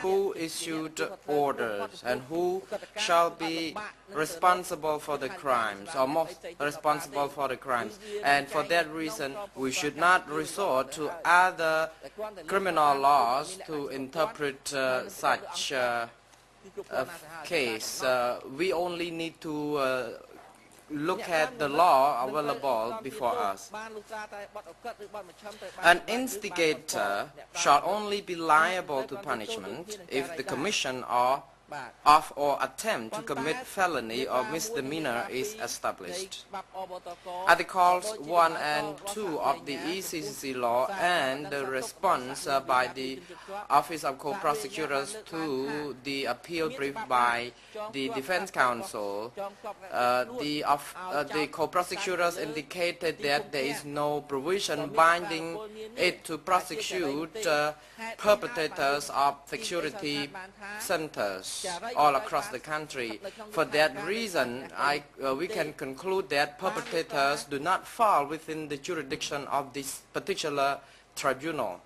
who issued orders and who shall be responsible for the crimes or most responsible for the crimes. And for that reason, we should not resort to other criminal laws to interpret such a case. We only need to look at the law available before us. An instigator shall only be liable to punishment if the commission of or attempt to commit felony or misdemeanor is established. Articles 1 and 2 of the ECCC law and the response by the Office of Co-Prosecutors to the appeal brief by the Defense Counsel, the co-prosecutors indicated that there is no provision binding it to prosecute perpetrators of security centers all across the country. For that reason, we can conclude that perpetrators do not fall within the jurisdiction of this particular tribunal.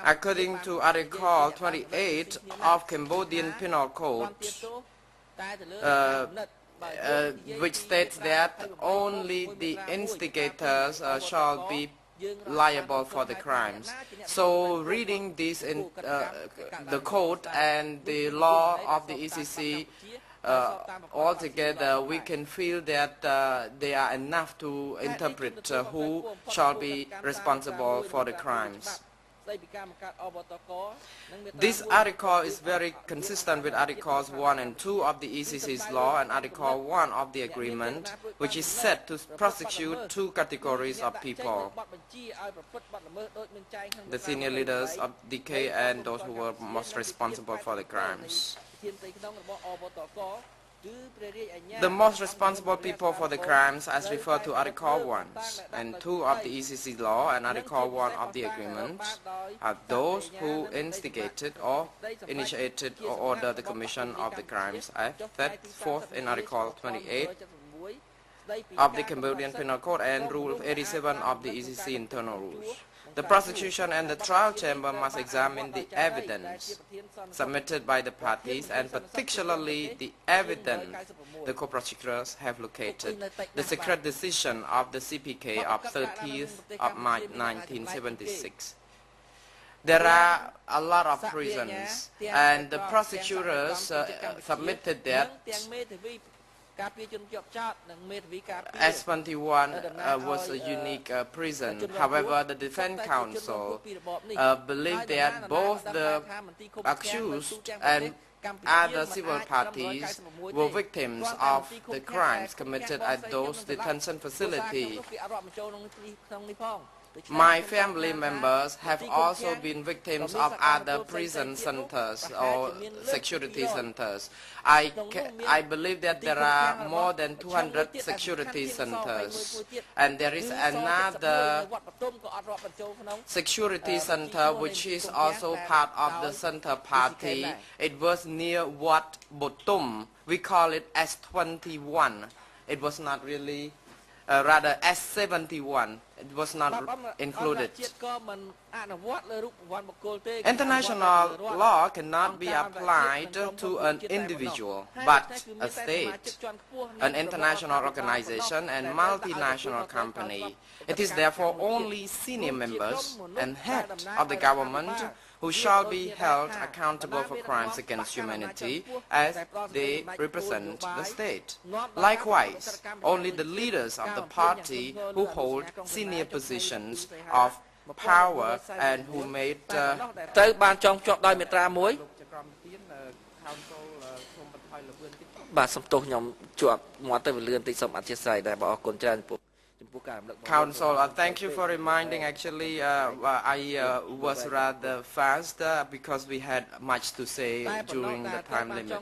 According to Article 28 of Cambodian Penal Code, which states that only the instigators shall be liable for the crimes. So reading this in the code and the law of the ECC altogether, we can feel that they are enough to interpret who shall be responsible for the crimes. This article is very consistent with Articles 1 and 2 of the ECC's law and Article 1 of the agreement, which is set to prosecute two categories of people: the senior leaders of DK and those who were most responsible for the crimes. The most responsible people for the crimes, as referred to Article 1 and 2 of the ECC law and Article 1 of the agreement, are those who instigated or initiated or ordered the commission of the crimes as set forth in Article 28 of the Cambodian Penal Code and Rule 87 of the ECC internal rules. The prosecution and the trial chamber must examine the evidence submitted by the parties, and particularly the evidence the co-prosecutors have located. The secret decision of the CPK of 30th of March 1976. There are a lot of prisons, and the prosecutors submitted that S21 was a unique prison. However, the defense counsel believed that both the accused and other civil parties were victims of the crimes committed at those detention facilities. My family members have also been victims of other prison centers or security centers. I believe that there are more than 200 security centers, and there is another security center which is also part of the center party. It was near Wat Botum. We call it S21. It was not really rather S71. It was not included. International law cannot be applied to an individual, but a state, an international organization, and multinational company. It is therefore only senior members and head of the government who shall be held accountable for crimes against humanity as they represent the state. Likewise, only the leaders of the party who hold senior positions of power and who made Council, thank you for reminding. Actually, I was rather fast because we had much to say during the time limit.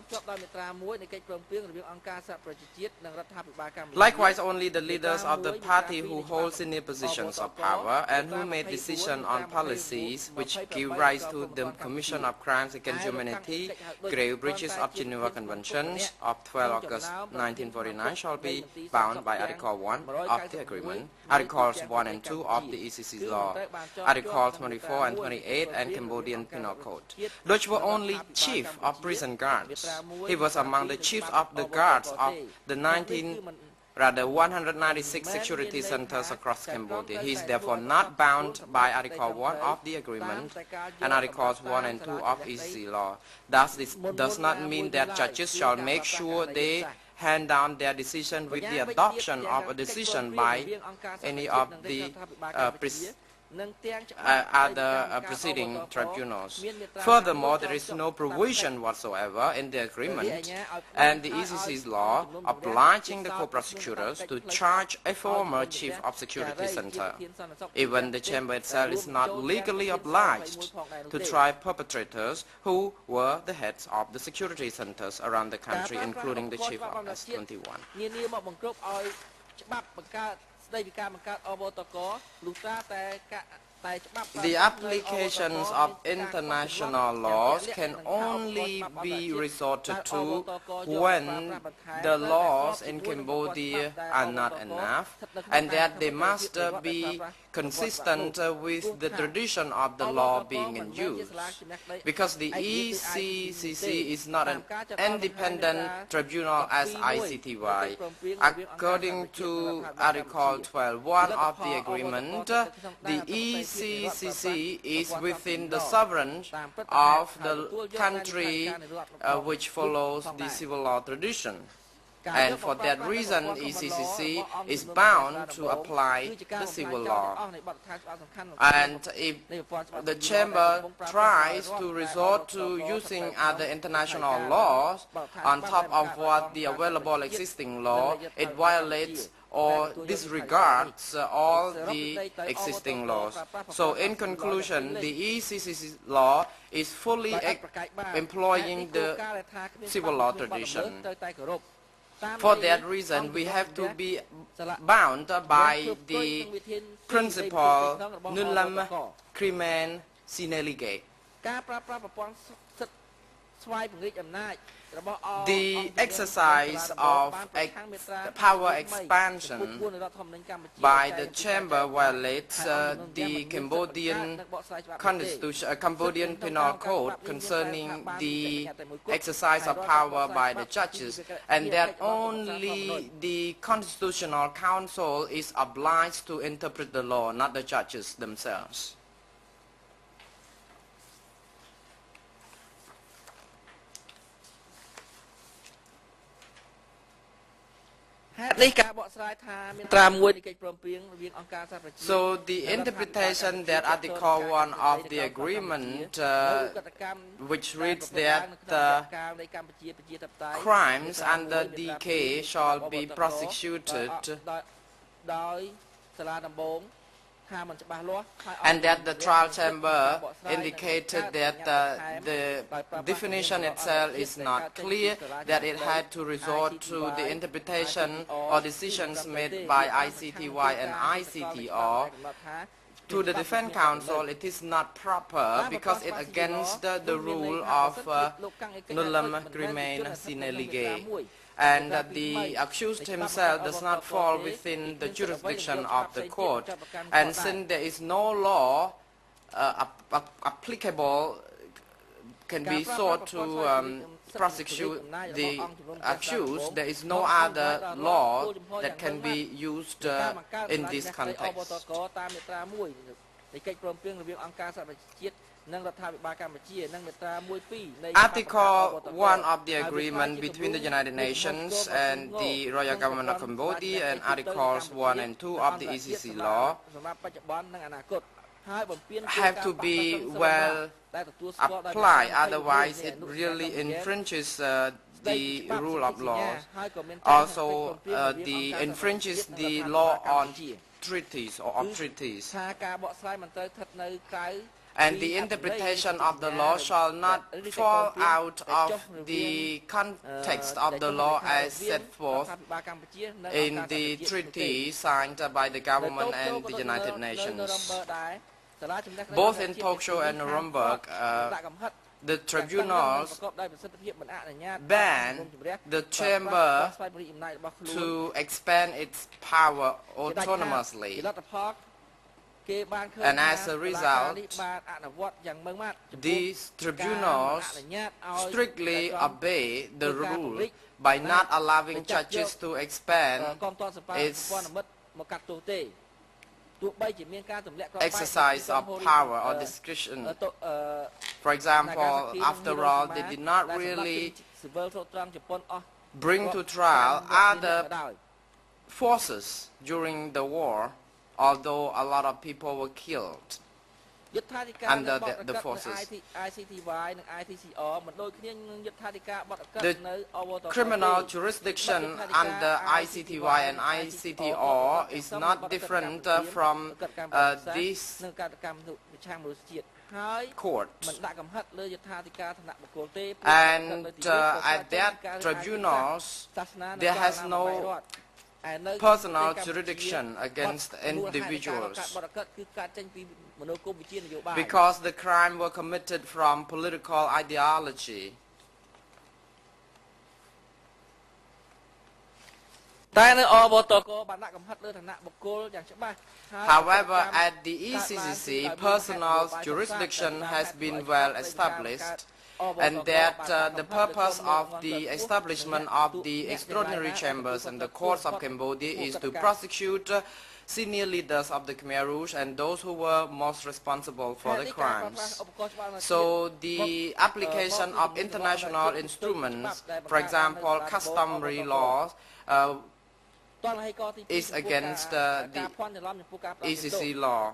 Likewise, only the leaders of the party who hold senior positions of power and who made decisions on policies which give rise to the commission of crimes against humanity, grave breaches of Geneva Conventions of 12 August 1949 shall be bound by Article 1 of the Agreement, Articles 1 and 2 of the ECC law, Articles 24 and 28 and Cambodian Penal Code. Dutch were only chief of prison guards. He was among the chiefs of the guards of the 196 security centers across Cambodia. He is therefore not bound by Article 1 of the agreement and Articles 1 and 2 of ECC law. Thus, this does not mean that judges shall make sure they hand down their decision with the adoption of a decision by any of the other preceding tribunals. Furthermore, there is no provision whatsoever in the agreement and the ECC's law obliging the co-prosecutors to charge a former chief of security center. Even the chamber itself is not legally obliged to try perpetrators who were the heads of the security centers around the country, including the chief of S21. The applications of international laws can only be resorted to when the laws in Cambodia are not enough and that they must be consistent with the tradition of the law being in use. Because the ECCC is not an independent tribunal as ICTY. According to Article 12.1 of the agreement, the ECCC is within the sovereignty of the country which follows the civil law tradition. And for that reason, ECCC is bound to apply the civil law. And if the chamber tries to resort to using other international laws on top of what the available existing law, it violates or disregards all the existing laws. So in conclusion, the ECCC law is fully employing the civil law tradition. For that reason, we have to be bound by the principle nullum crimen sine lege. The exercise of power expansion by the chamber violates the Cambodian Constitution, Cambodian Penal Code concerning the exercise of power by the judges, and that only the Constitutional Council is obliged to interpret the law, not the judges themselves. So the interpretation that Article 1 of the agreement, which reads that crimes under DK shall be prosecuted and that the trial chamber indicated that the definition itself is not clear, that it had to resort to the interpretation or decisions made by ICTY and ICTR. To the defense counsel, it is not proper because it against the rule of nullum crimen sine lege. And the accused himself does not fall within the jurisdiction of the court. And since there is no law applicable can be sought to prosecute the accused, there is no other law that can be used in this context. Article 1 of the agreement between the United Nations and the Royal Government of Cambodia and Articles 1 and 2 of the ECC law have to be well applied, otherwise it really infringes the rule of law. Also, infringes the law on treaties or of treaties. And the interpretation of the law shall not fall out of the context of the law as set forth in the treaty signed by the government and the United Nations. Both in Tokyo and Nuremberg, the tribunals ban the chamber to expand its power autonomously. And as a result, these tribunals strictly obey the rule by not allowing judges to expand its exercise of power or discretion. For example, after all, they did not really bring to trial other forces during the war, although a lot of people were killed under the forces. The criminal jurisdiction under ICTY and ICTR is not different from this court. And at that tribunals, there has no personal jurisdiction against individuals because the crime were committed from political ideology. However, at the ECCC, personal jurisdiction has been well established, and that the purpose of the establishment of the extraordinary chambers and the courts of Cambodia is to prosecute senior leaders of the Khmer Rouge and those who were most responsible for the crimes. So the application of international instruments, for example, customary laws, is against the ECC law.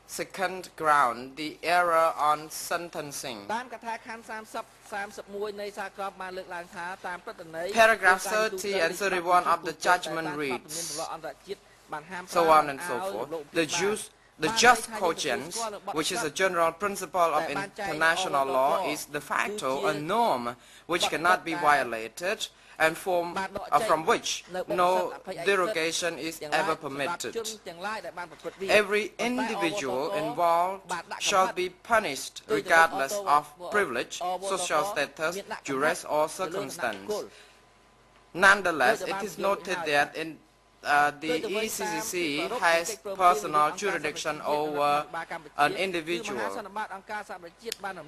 Second ground, the error on sentencing. Paragraph 30 and 31 of the judgment reads, so on and so forth. The just cogence, which is a general principle of international law, is de facto a norm which cannot be violated and from which no derogation is ever permitted. Every individual involved shall be punished regardless of privilege, social status, duress, or circumstance. Nonetheless, it is noted that in the ECCC has personal jurisdiction over an individual.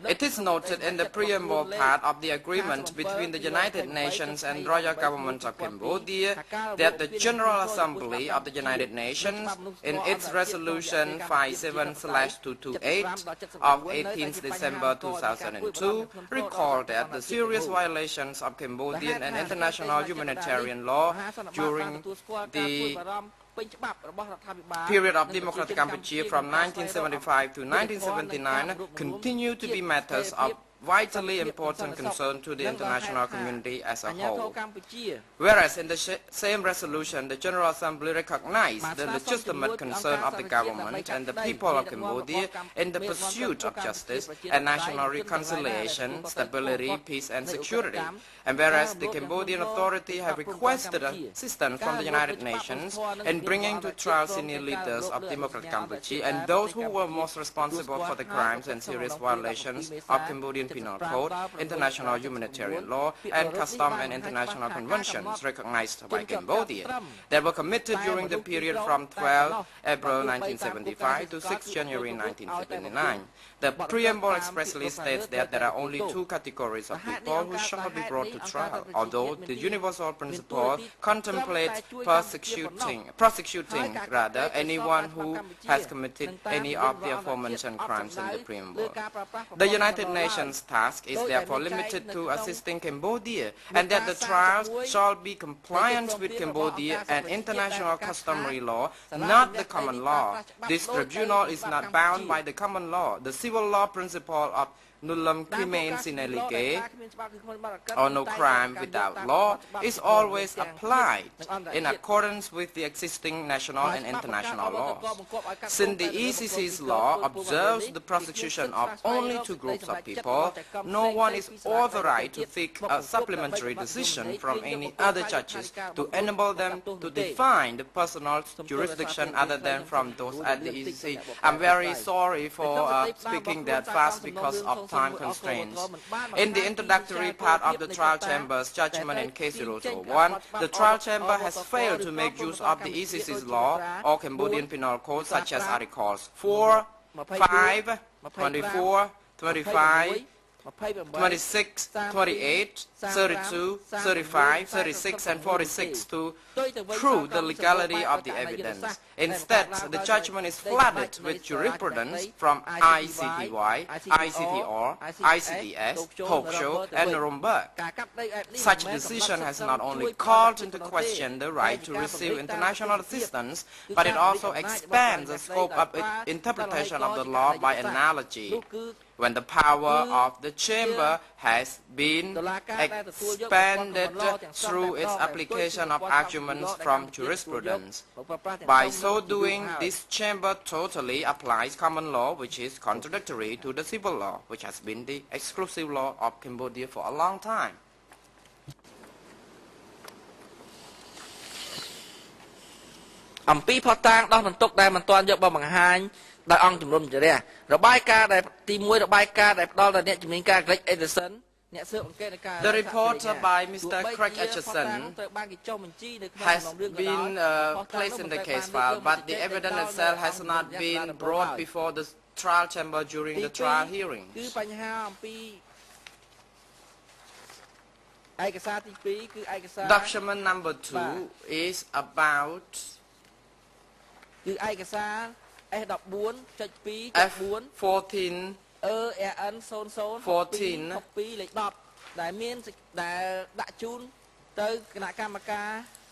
It is noted in the preamble part of the agreement between the United Nations and Royal Government of Cambodia that the General Assembly of the United Nations, in its resolution 57/228 of 18th December 2002, recalled that the serious violations of Cambodian and international humanitarian law during the period of democratic Cambodia from 1975 to 1979 continue to be matters of vitally important concern to the international community as a whole. Whereas in the same resolution, the General Assembly recognized the legitimate concern of the government and the people of Cambodia in the pursuit of justice and national reconciliation, stability, peace and security. And whereas the Cambodian authority have requested assistance from the United Nations in bringing to trial senior leaders of democratic Cambodia and those who were most responsible for the crimes and serious violations of Cambodian Penal Code, international humanitarian law, and custom and international conventions recognized by Cambodia that were committed during the period from 12 April 1975 to 6 January 1979. The preamble expressly states that there are only two categories of people who shall be brought to trial, although the universal principle contemplates prosecuting anyone who has committed any of the aforementioned crimes in the preamble. The United Nations task is therefore limited to assisting Cambodia, and that the trials shall be compliant with Cambodia and international customary law, not the common law. This tribunal is not bound by the common law, the civil law principle of nullum crimen sine lege, or no crime without law, is always applied in accordance with the existing national and international laws. Since the ECC's law observes the prosecution of only two groups of people, no one is authorized to seek a supplementary decision from any other judges to enable them to define the personal jurisdiction other than from those at the ECC. I'm very sorry for speaking that fast because of time constraints. In the introductory part of the trial chamber's judgment in case 001, the trial chamber has failed to make use of the ECC's law or Cambodian penal code such as articles 4, 5, 24, 25, 26, 28, 32, 35, 36, and 46 to prove the legality of the evidence. Instead, the judgment is flooded with jurisprudence from ICTY, ICTR, ICTS, Hoksho, and Nuremberg. Such decision has not only called into question the right to receive international assistance, but it also expands the scope of interpretation of the law by analogy, when the power of the chamber has been expanded through its application of arguments from jurisprudence. By so doing, this chamber totally applies common law, which is contradictory to the civil law, which has been the exclusive law of Cambodia for a long time. អំពីផុសតាងដោះបន្ទុកដែលមិនទាន់យកមកបង្ហាញដោយអង្គជំនុំជម្រះរបាយការណ៍ដែលទី1របាយការណ៍ដែលផ្ដល់ដល់អ្នកជំនាញការ Greg Edison The report by Mr. Craig Etchison has been placed in the case file, but the evidence itself has not been brought before the trial chamber during the trial hearings. Document number 2 is about F14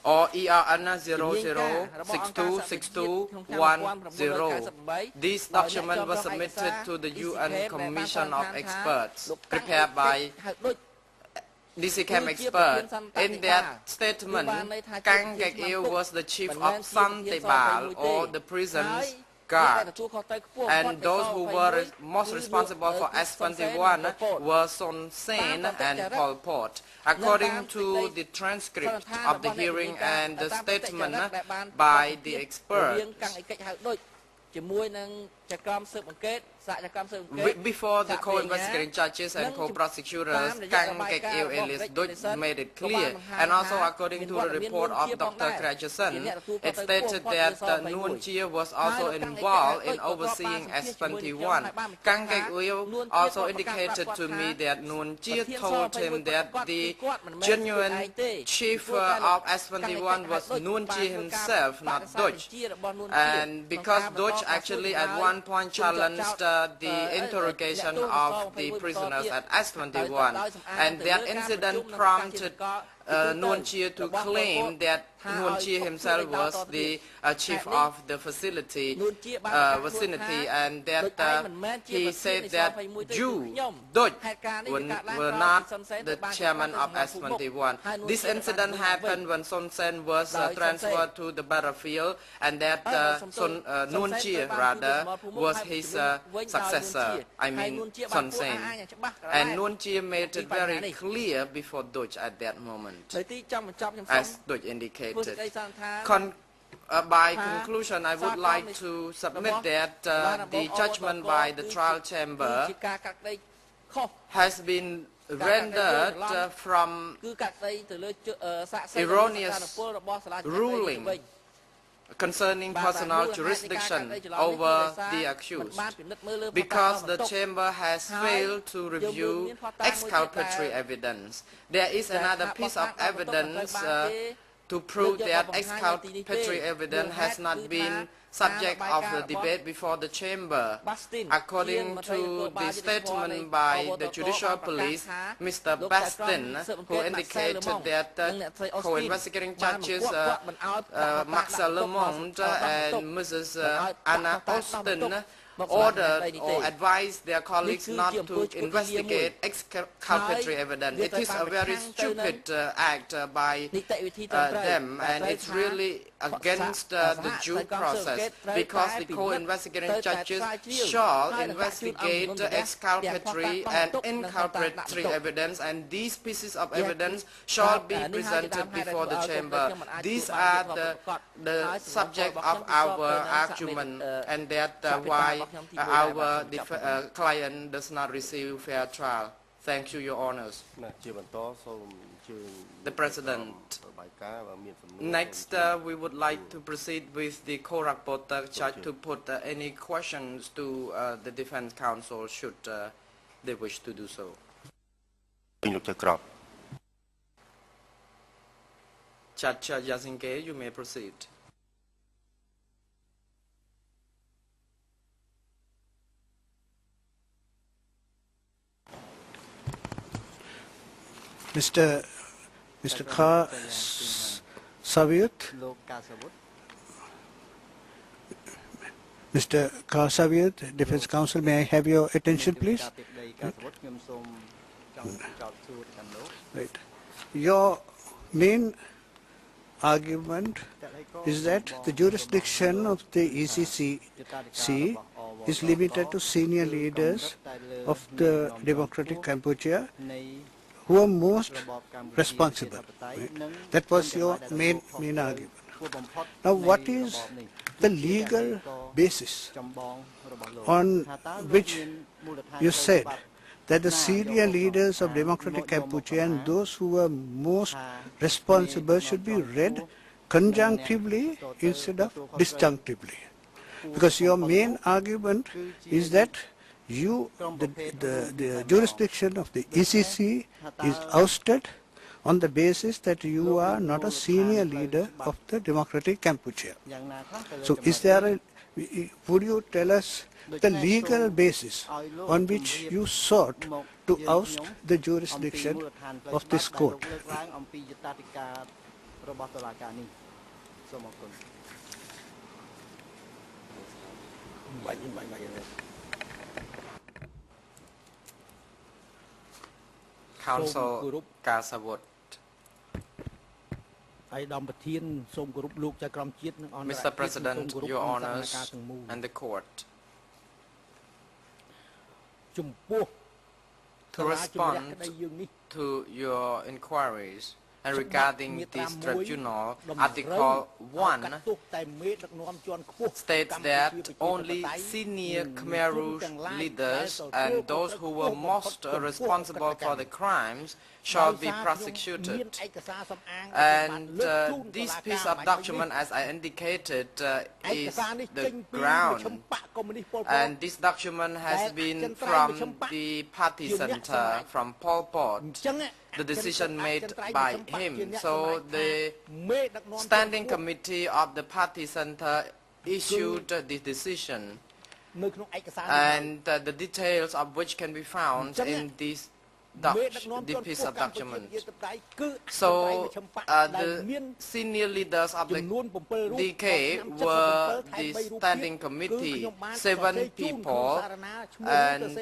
or ERN 00626210. This document was submitted to the UN Commission of Experts, prepared by DCCAM expert. In that statement, Kang Gek-il was the chief of San Tebal, or the prison's guard, and those who were most responsible for S21 were Son Sen and Pol Pot. According to the transcript of the hearing and the statement by the experts, before the co-investigating judges and co-prosecutors, Kang Gek-il alias Dutch made it clear, and also according to the report of Dr. Krajason, it stated that Nuon Chia was also involved in overseeing S21. Kang Gek-il also indicated to me that Nuon Chia told him that the genuine chief of S21 was Nuon Chia himself, not Dutch, and because Dutch actually at one point challenged the interrogation of the prisoners at S21, and that incident prompted Nuon Chia to claim that Nuon Chia himself was the chief of the vicinity, and that he said that you, Dutch, were not the chairman of S21. This incident happened when Son Sen was transferred to the battlefield, and that Nuon Chia, rather, was his successor, I mean Son Sen. And Nuon Chia made it very clear before Dutch at that moment, as Dutch indicated. By conclusion, I would like to submit that the judgment by the trial chamber has been rendered from erroneous ruling concerning personal jurisdiction over the accused, because the chamber has failed to review exculpatory evidence. There is another piece of evidence to prove that exculpatory evidence has not been subject of the debate before the chamber. According to the statement by the judicial police, Mr. Bastin, who indicated that co-investigating judges Marcel Lemond and Mrs. Anna Austin ordered or advised their colleagues not to investigate exculpatory evidence. It is a very stupid act by them, and it's really against the due process, because the co-investigating judges shall investigate exculpatory and inculpatory evidence, and these pieces of evidence shall be presented before the chamber. These are the subject of our argument, and that why our client does not receive fair trial. Thank you, Your Honors. The President. Next, we would like to proceed with the co-rapporteur judge to put any questions to the defense counsel should they wish to do so. Judge Yasinke, you may proceed. Mr. Kha Saviut, Mr. Kha Saviut, Defense Counsel, may I have your attention, please? Right. Your main argument is that the jurisdiction of the ECC is limited to senior leaders of the Democratic Cambodia who are most responsible. Right? That was your main argument. Now, what is the legal basis on which you said that the senior leaders of Democratic Cambodia and those who are most responsible should be read conjunctively instead of disjunctively? Because your main argument is that the jurisdiction of the ECC is ousted on the basis that you are not a senior leader of the Democratic Cambodia. So would you tell us the legal basis on which you sought to oust the jurisdiction of this court? Counsel Kasavut. Mr. President, Your Honors, and the Court. To respond to your inquiries and regarding this tribunal, Article 1 states that only senior Khmer Rouge leaders and those who were most responsible for the crimes shall be prosecuted. And this piece of document, as I indicated, is the ground. And this document has been from the party center, from Pol Pot, the decision made by him. So the standing committee of the party center issued the decision, and the details of which can be found in this piece of document. So the senior leaders of the DK were the standing committee, 7 people, and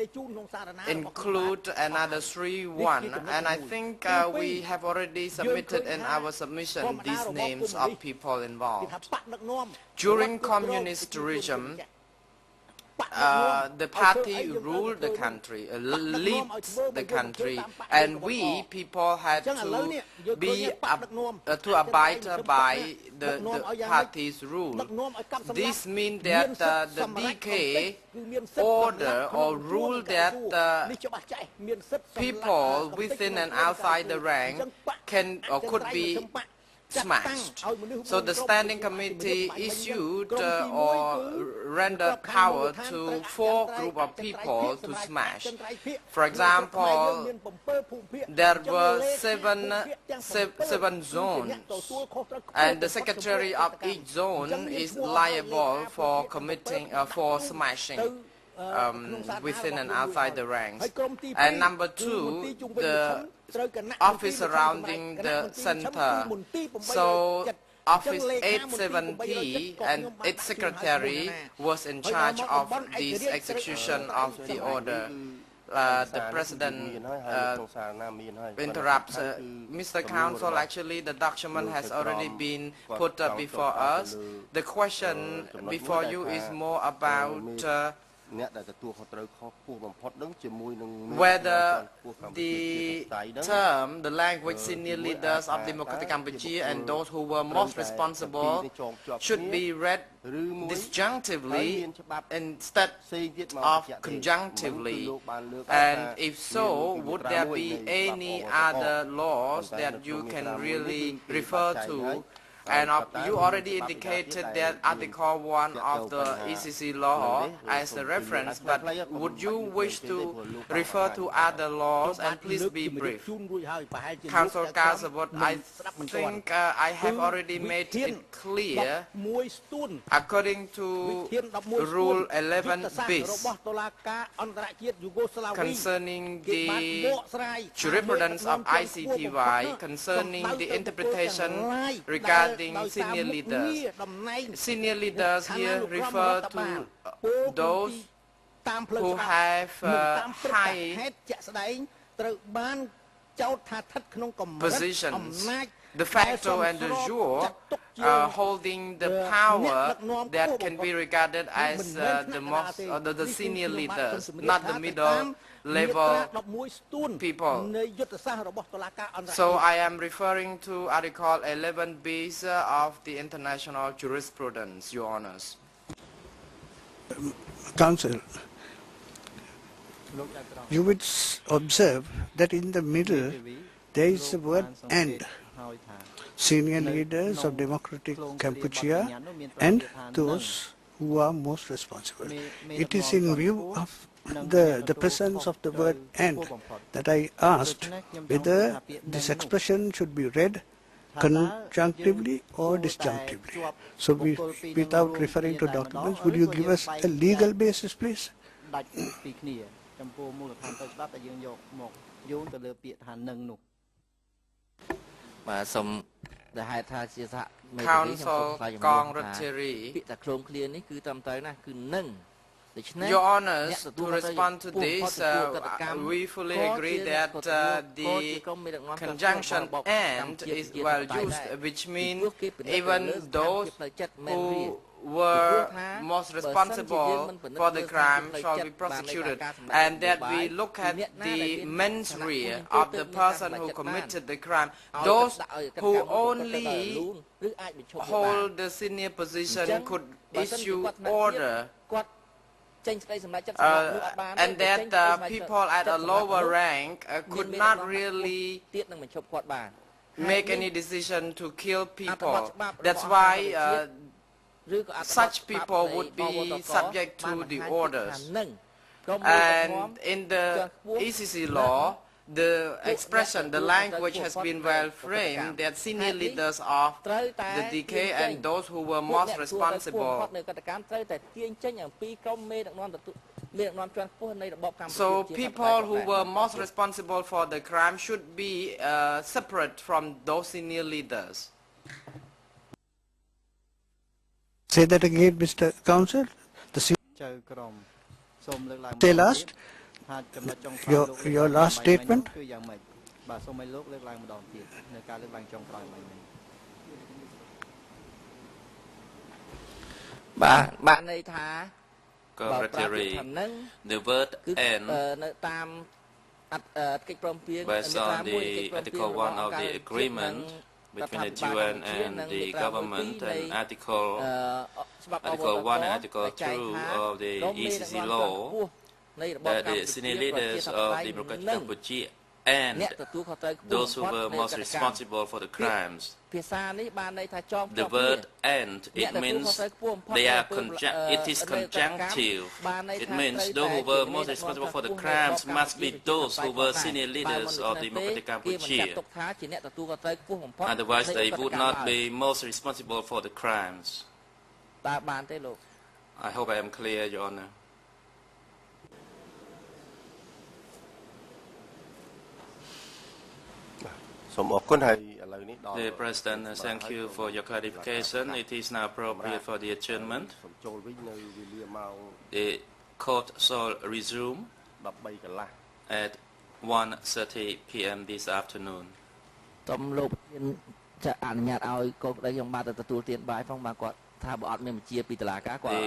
include another 3 and I think we have already submitted in our submission these names of people involved. During communist regime, the party ruled the country, leads the country, and we people had to be to abide by the party's rule. This means that the DK order or rule that people within and outside the rank can or could be smashed. So the standing committee issued or rendered power to 4 groups of people to smash. For example, there were 7 zones, and the secretary of each zone is liable for committing for smashing within and outside the ranks. And number 2, the office surrounding the center. So Office 870 and its secretary was in charge of this execution of the order. The president interrupts. Mr. Counsel, actually the document has already been put before us. The question before you is more about whether the term, the language senior leaders of Democratic Cambodia and those who were most responsible should be read disjunctively instead of conjunctively. And if so, would there be any other laws that you can really refer to? And you already indicated that Article 1 of the ECC law as a reference, but would you wish to refer to other laws? And please be brief. Council Kasabot, I think I have already made it clear, according to Rule 11 bis, concerning the jurisprudence of ICTY, concerning the interpretation regarding senior leaders. Senior leaders here refer to those who have high positions, de facto and de jure, holding the power that can be regarded as the senior leaders, not the middle level people. So I am referring to Article 11 bis of the international jurisprudence, Your Honors. Counsel, you would observe that in the middle there is the word "and." Senior leaders of Democratic Cambodia and those who are most responsible. It is in view of the presence of the word "and" that I asked whether this expression should be read conjunctively or disjunctively. So without referring to documents, would you give us a legal basis, please? Counsel Kong Ratiri, Your Honors, to respond to this, we fully agree that the conjunction "and" is well used, which means even those who were most responsible for the crime shall be prosecuted, and that we look at the mens rea of the person who committed the crime. Those who only hold the senior position could issue order, and that people at a lower rank could not really make any decision to kill people. That's why such people would be subject to the orders. And in the ECC law, the expression, the language has been well framed that senior leaders of the DK and those who were most responsible. So people who were most responsible for the crime should be separate from those senior leaders. Say that again, Mr. Counsel. Say last. Your last statement. The word "and" based on the Article 1 of the agreement between the UN and the government, and Article 1 and Article 2 of the ECC law, that the senior leaders of the Democratic Cambodia and those who were most responsible for the crimes. The word "and," it means they are it is conjunctive. It means those who were most responsible for the crimes must be those who were senior leaders of the Democratic Cambodia. Otherwise, they would not be most responsible for the crimes. I hope I am clear, Your Honor. The President, thank you for your clarification. It is now appropriate for the adjournment. The court shall resume at 1:30 p.m. this afternoon. The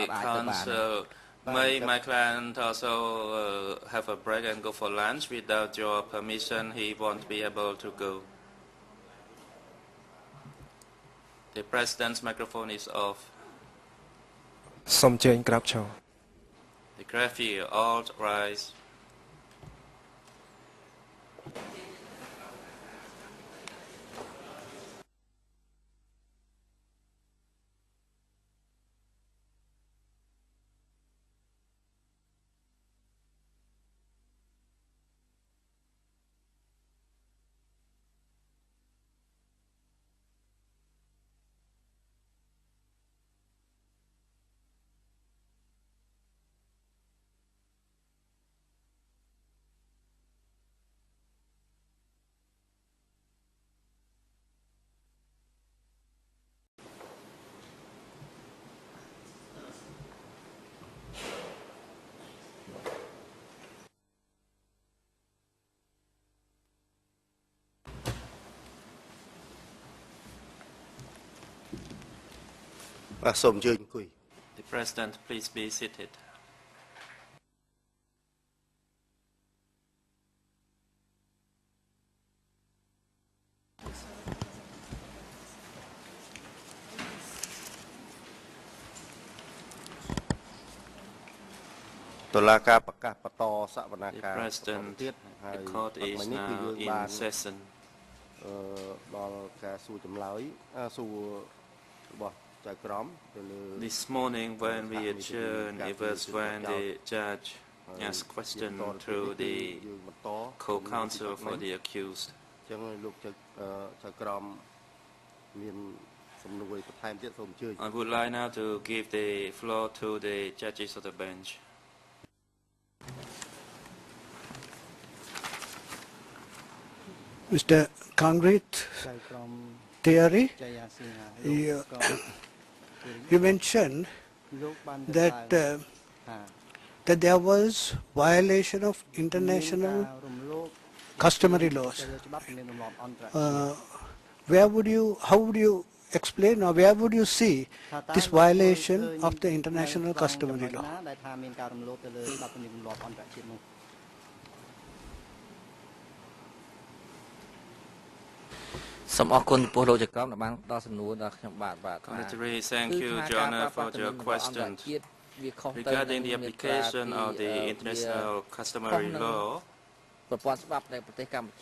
council may my client also have a break and go for lunch. Without your permission, he won't be able to go. The President's microphone is off. The graphic, all rise. The President, please be seated. The President, the court is now in session. This morning when we adjourned, it was when the judge asked questions through the co-counsel for the accused. I would like now to give the floor to the judges of the bench. Mr. Concrete Theory, you mentioned that that there was violation of international customary laws. How would you explain, or where would you see this violation of the international customary law? Thank you, John, for your question. Regarding the application of the international customary law,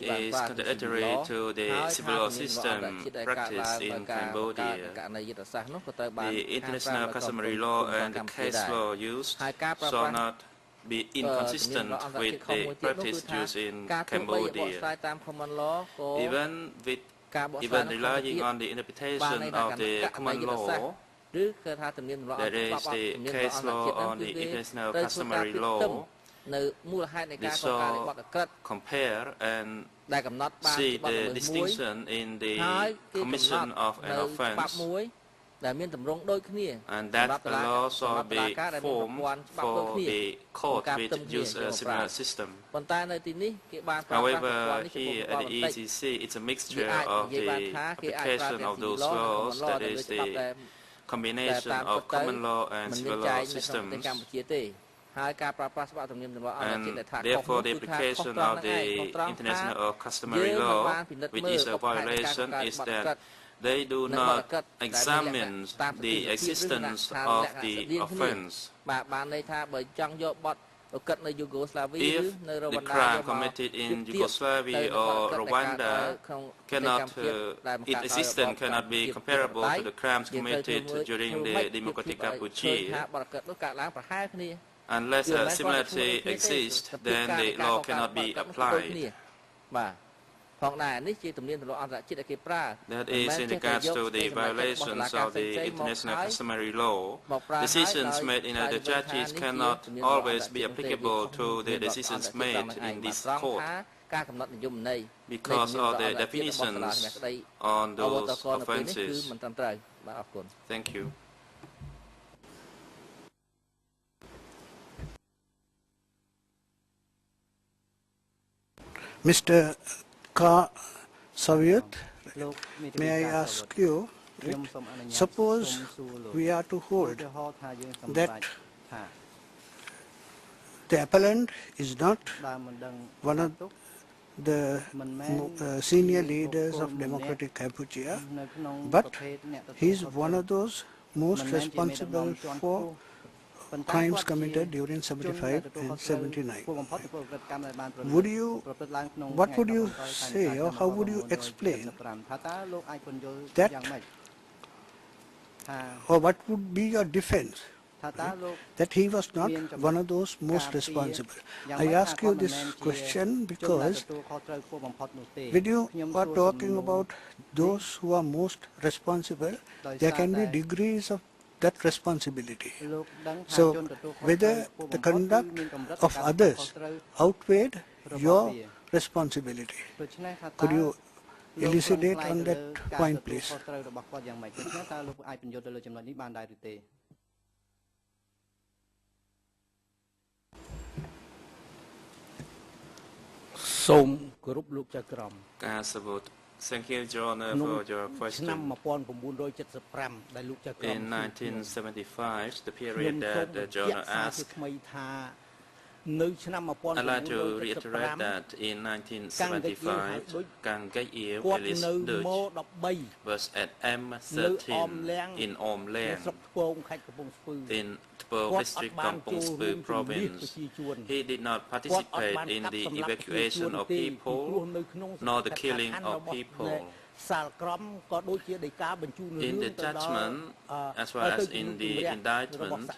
is contradictory to the civil law system practiced in Cambodia. The international customary law and the case law used shall not be inconsistent with the practice used in Cambodia. Even relying on the interpretation of the common law, that is the case law on the international customary law, they shall compare and see the distinction in the commission of an offense, and that the law shall be formed for the court which use a similar system. However, here at the ECC, it's a mixture of the application of those laws, that is the combination of common law and civil law systems. And therefore, the application of the international or customary law, which is a violation, is that they do not examine the existence of the offense. If the crime committed in Yugoslavia or Rwanda its existence cannot be comparable to the crimes committed during the Democratic Cambodia, unless a similarity exists, then the law cannot be applied. That is in regards to the violations of the international customary law. Decisions made in other judges cannot always be applicable to the decisions made in this court. because of the definitions on those offences. Thank you. Mr. Ka Savyut, may I ask you, suppose we are to hold that the appellant is not one of the senior leaders of Democratic Cambodia, but he is one of those most responsible for crimes committed during 75 and 79. What would you say, or how would you explain that, or what would be your defense that he was not one of those most responsible? I ask you this question because when you are talking about those who are most responsible, there can be degrees of that responsibility. So whether the conduct of others outweighed your responsibility, could you elucidate on that point, please? Thank you, John, for your question. In 1975, the period that John asked, I'd like to reiterate that in 1975, Cambodia was at M13 in Om Lang, in Tpong district, Kampong Speu province. He did not participate in the evacuation of people, nor the killing of people. In the judgment, as well as in the indictment,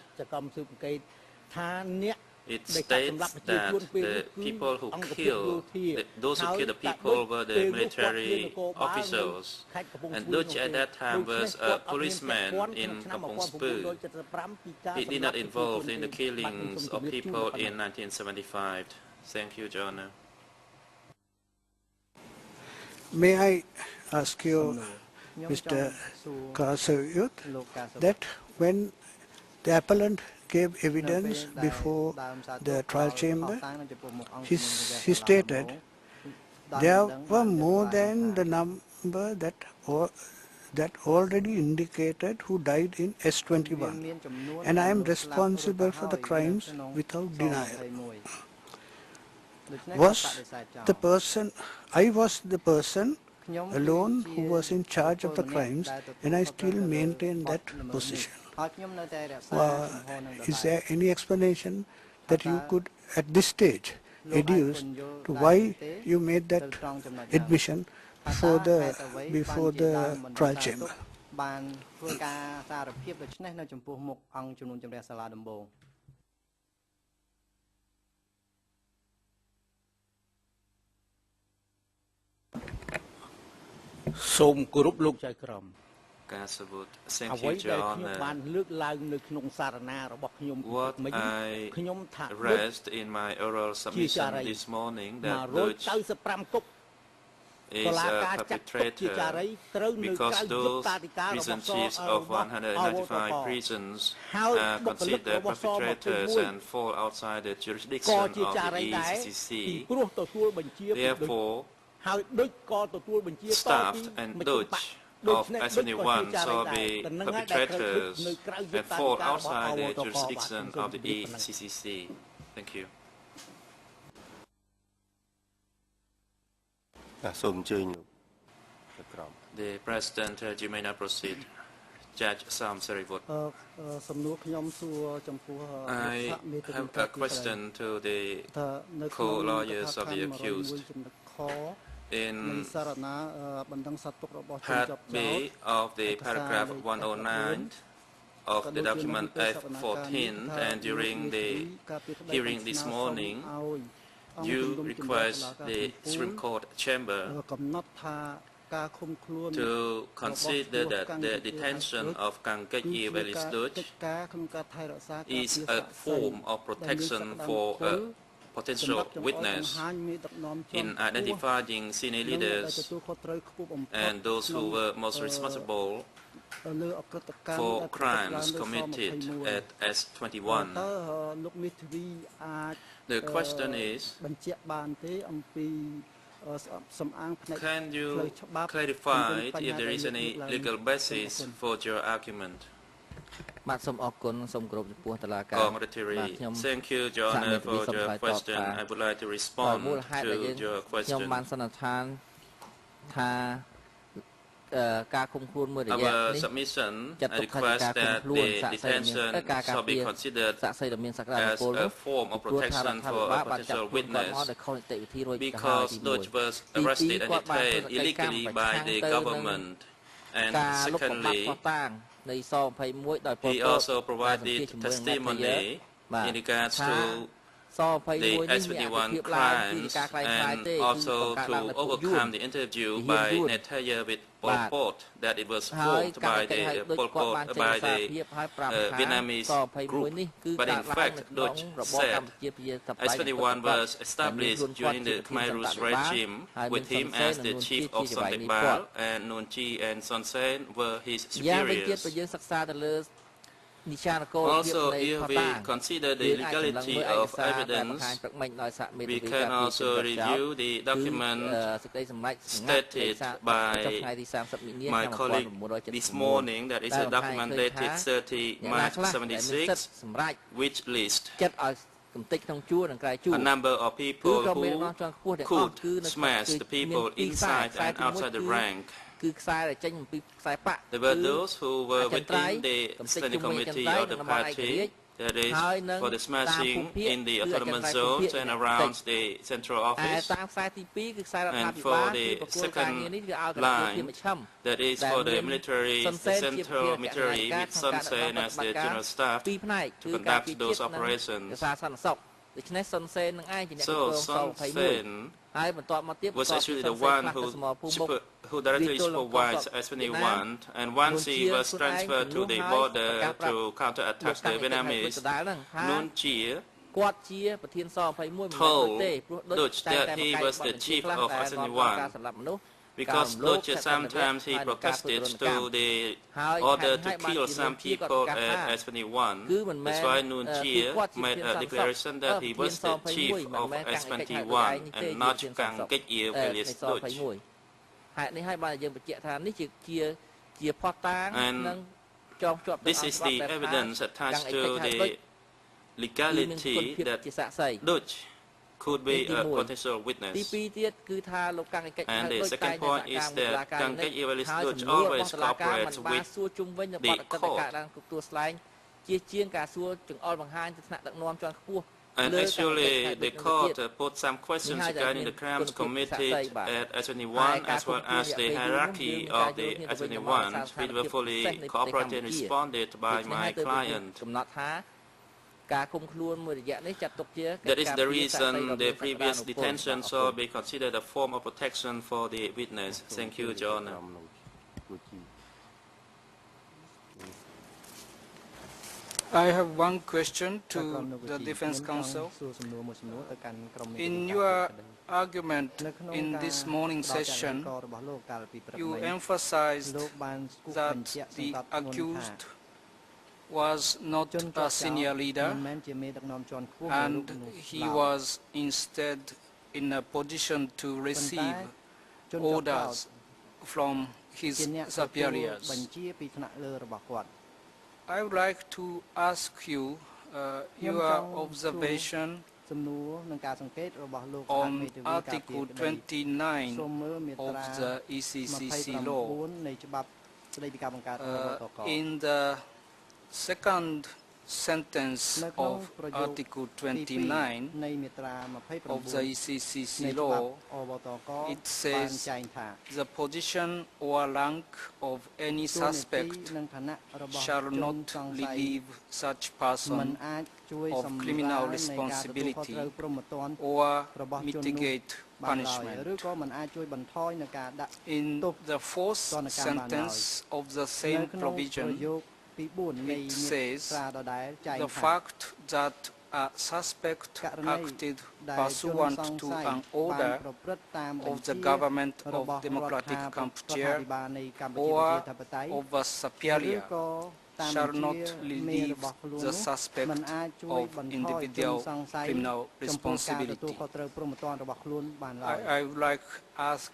it states that the people who killed, those who killed the people were the military officials. And Duch at that time was a policeman in Kampong Speu. He did not involve in the killings of people in 1975. Thank you, John. May I ask you, Mr. Kasayut, that when the appellant gave evidence before the trial chamber, he stated there were more than the number that already indicated who died in S21, and I am responsible for the crimes without denial. I was the person alone who was in charge of the crimes, and I still maintain that position. Is there any explanation that you could, at this stage, deduce to why you made that admission before the trial chamber? Thank you, John. What I raised in my oral submission this morning, that Duch is a perpetrator because those prison chiefs of 195 prisons are considered perpetrators and fall outside the jurisdiction of the ECCC. Therefore, staff and Duch of S21 shall be perpetrators and fall outside the jurisdiction of the ECCC. Thank you. The President, you may now proceed. Judge Sam Serivut. I have a question to the co-lawyers of the accused. In Part B of the paragraph 109 of the document F14, and during the hearing this morning, you request the Supreme Court chamber to consider that the detention of Kang Kech Ye Velis Duch is a form of protection for a potential witness in identifying senior leaders and those who were most responsible for crimes committed at S21. The question is, can you clarify if there is any legal basis for your argument? Thank you, John, for your question. I would like to respond to your question. Our submission requires that the detention shall be considered as a form of protection for a potential witness because Doge was arrested and detained illegally by the government. And secondly, he also provided testimony in regards to the S21 crimes and also to overcome the interview by Netaya with Pol Pot that it was formed by the Pol Pot by the Vietnamese group. But in fact, Doge said S21 was established during the Khmer Rouge regime with him as the chief of Son Tek Bal, and Nun Chi and Son Sen were his superiors. Also, if we consider the legality of evidence, we can also review the document stated by my colleague this morning, that is a document dated 30 March 76, which lists a number of people who could smash the people inside and outside the rank. There were those who were within the standing committee of the party, that is, for the smashing in the autonomous zones and around the central office, and for the second line, that is for the military, the central military with Son Sen as the general staff to conduct those operations. So Son Sen was actually the one who directly supervised S21, and once he was transferred to the border to counterattack the Vietnamese, Nun Chia told Doge that he was the chief of S21. Because Doge sometimes he protested to the order to kill some people at S21. That's why Nun Chia made a declaration that he was the chief of S21 and not Kang Kek Yew alias Doge. And this is the evidence attached to the legality that Doge could be a potential witness. And the second point is that Kang Kek Yew alias Doge always cooperates with the court. And actually, the court put some questions regarding the crimes committed at S21 as well as the hierarchy of the S21, which were fully cooperated and responded by my client. That is the reason the previous detention shall be considered a form of protection for the witness. Thank you, John. I have one question to the Defense Counsel. In your argument in this morning session, you emphasized that the accused was not a senior leader and he was instead in a position to receive orders from his superiors. I would like to ask you your observation on Article 29 of the ECCC law. In the second sentence of Article 29 of the ECCC law, it says the position or rank of any suspect shall not relieve such person of criminal responsibility or mitigate punishment. In the fourth sentence of the same provision, it says the fact that a suspect acted pursuant to an order of the government of Democratic Cambodia or of a superior shall not relieve the suspect of individual criminal responsibility. I would like to ask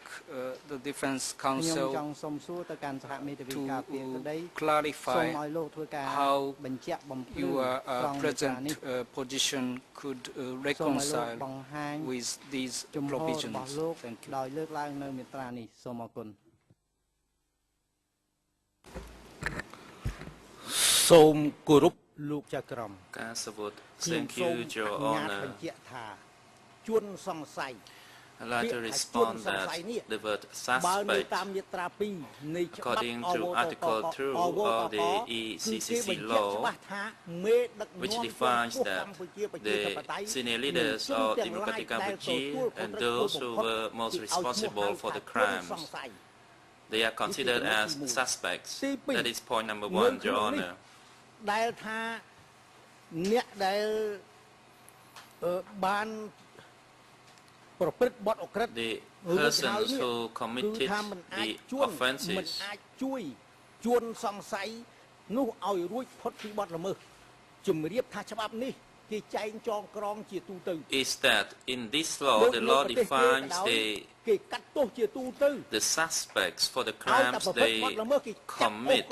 the defense counsel to clarify how your present position could reconcile with these provisions. Thank you. សូមគោរព លោកចៅក្រម ការសវុត Thank you Your Honor បញ្ជាក់ថាជួនសង្ស័យ I'd like to respond that the word suspect according to Article 2 of the ECCC law which defines that the senior leaders of Democratic Cambodia and those who were most responsible for the crimes they are considered as suspects. That is point number 1, Your Honor. ដែលថាអ្នកដែលបានប្រព្រឹត្តបទអក្រិត The persons who committed the offences មិនអាចជួយជួនសង្ស័យនោះឲ្យរួចផុតពីបទល្មើសជំរាបថាច្បាប់នេះគេចែងចងក្រងជាទូទៅ is that in this law the law defines the suspects for the crimes they commit.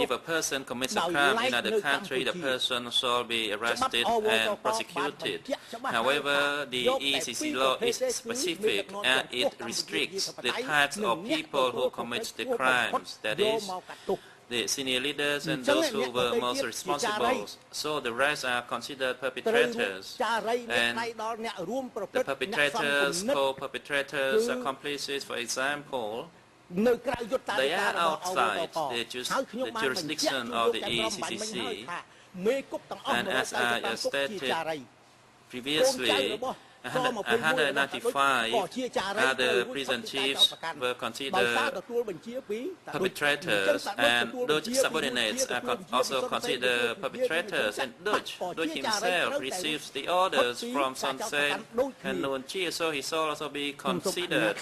If a person commits a crime in another country, the person shall be arrested and prosecuted. However, the ECC law is specific and it restricts the types of people who commit the crimes. That is, the senior leaders and those who were most responsible. So the rest are considered perpetrators. And the perpetrators, co-perpetrators, accomplices, for example, they are outside the jurisdiction of the ECCC. And as I stated previously, 195 other prison chiefs were considered perpetrators, and Dutch subordinates are also considered perpetrators, and Dutch himself receives the orders from Son Sen and Noon Chie, so he shall also be considered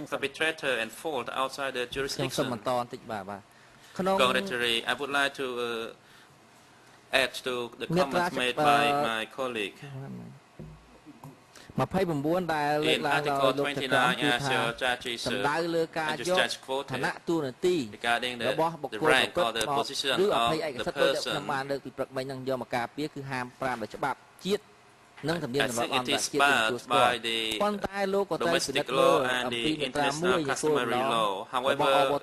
perpetrator and fault outside the jurisdiction. Congratulatory, I would like to add to the comments made by my colleague. In Article 29, as your judges and judge quoted, regarding the rank or the position of the person, I think it is barred by the domestic law and the international customary law. However,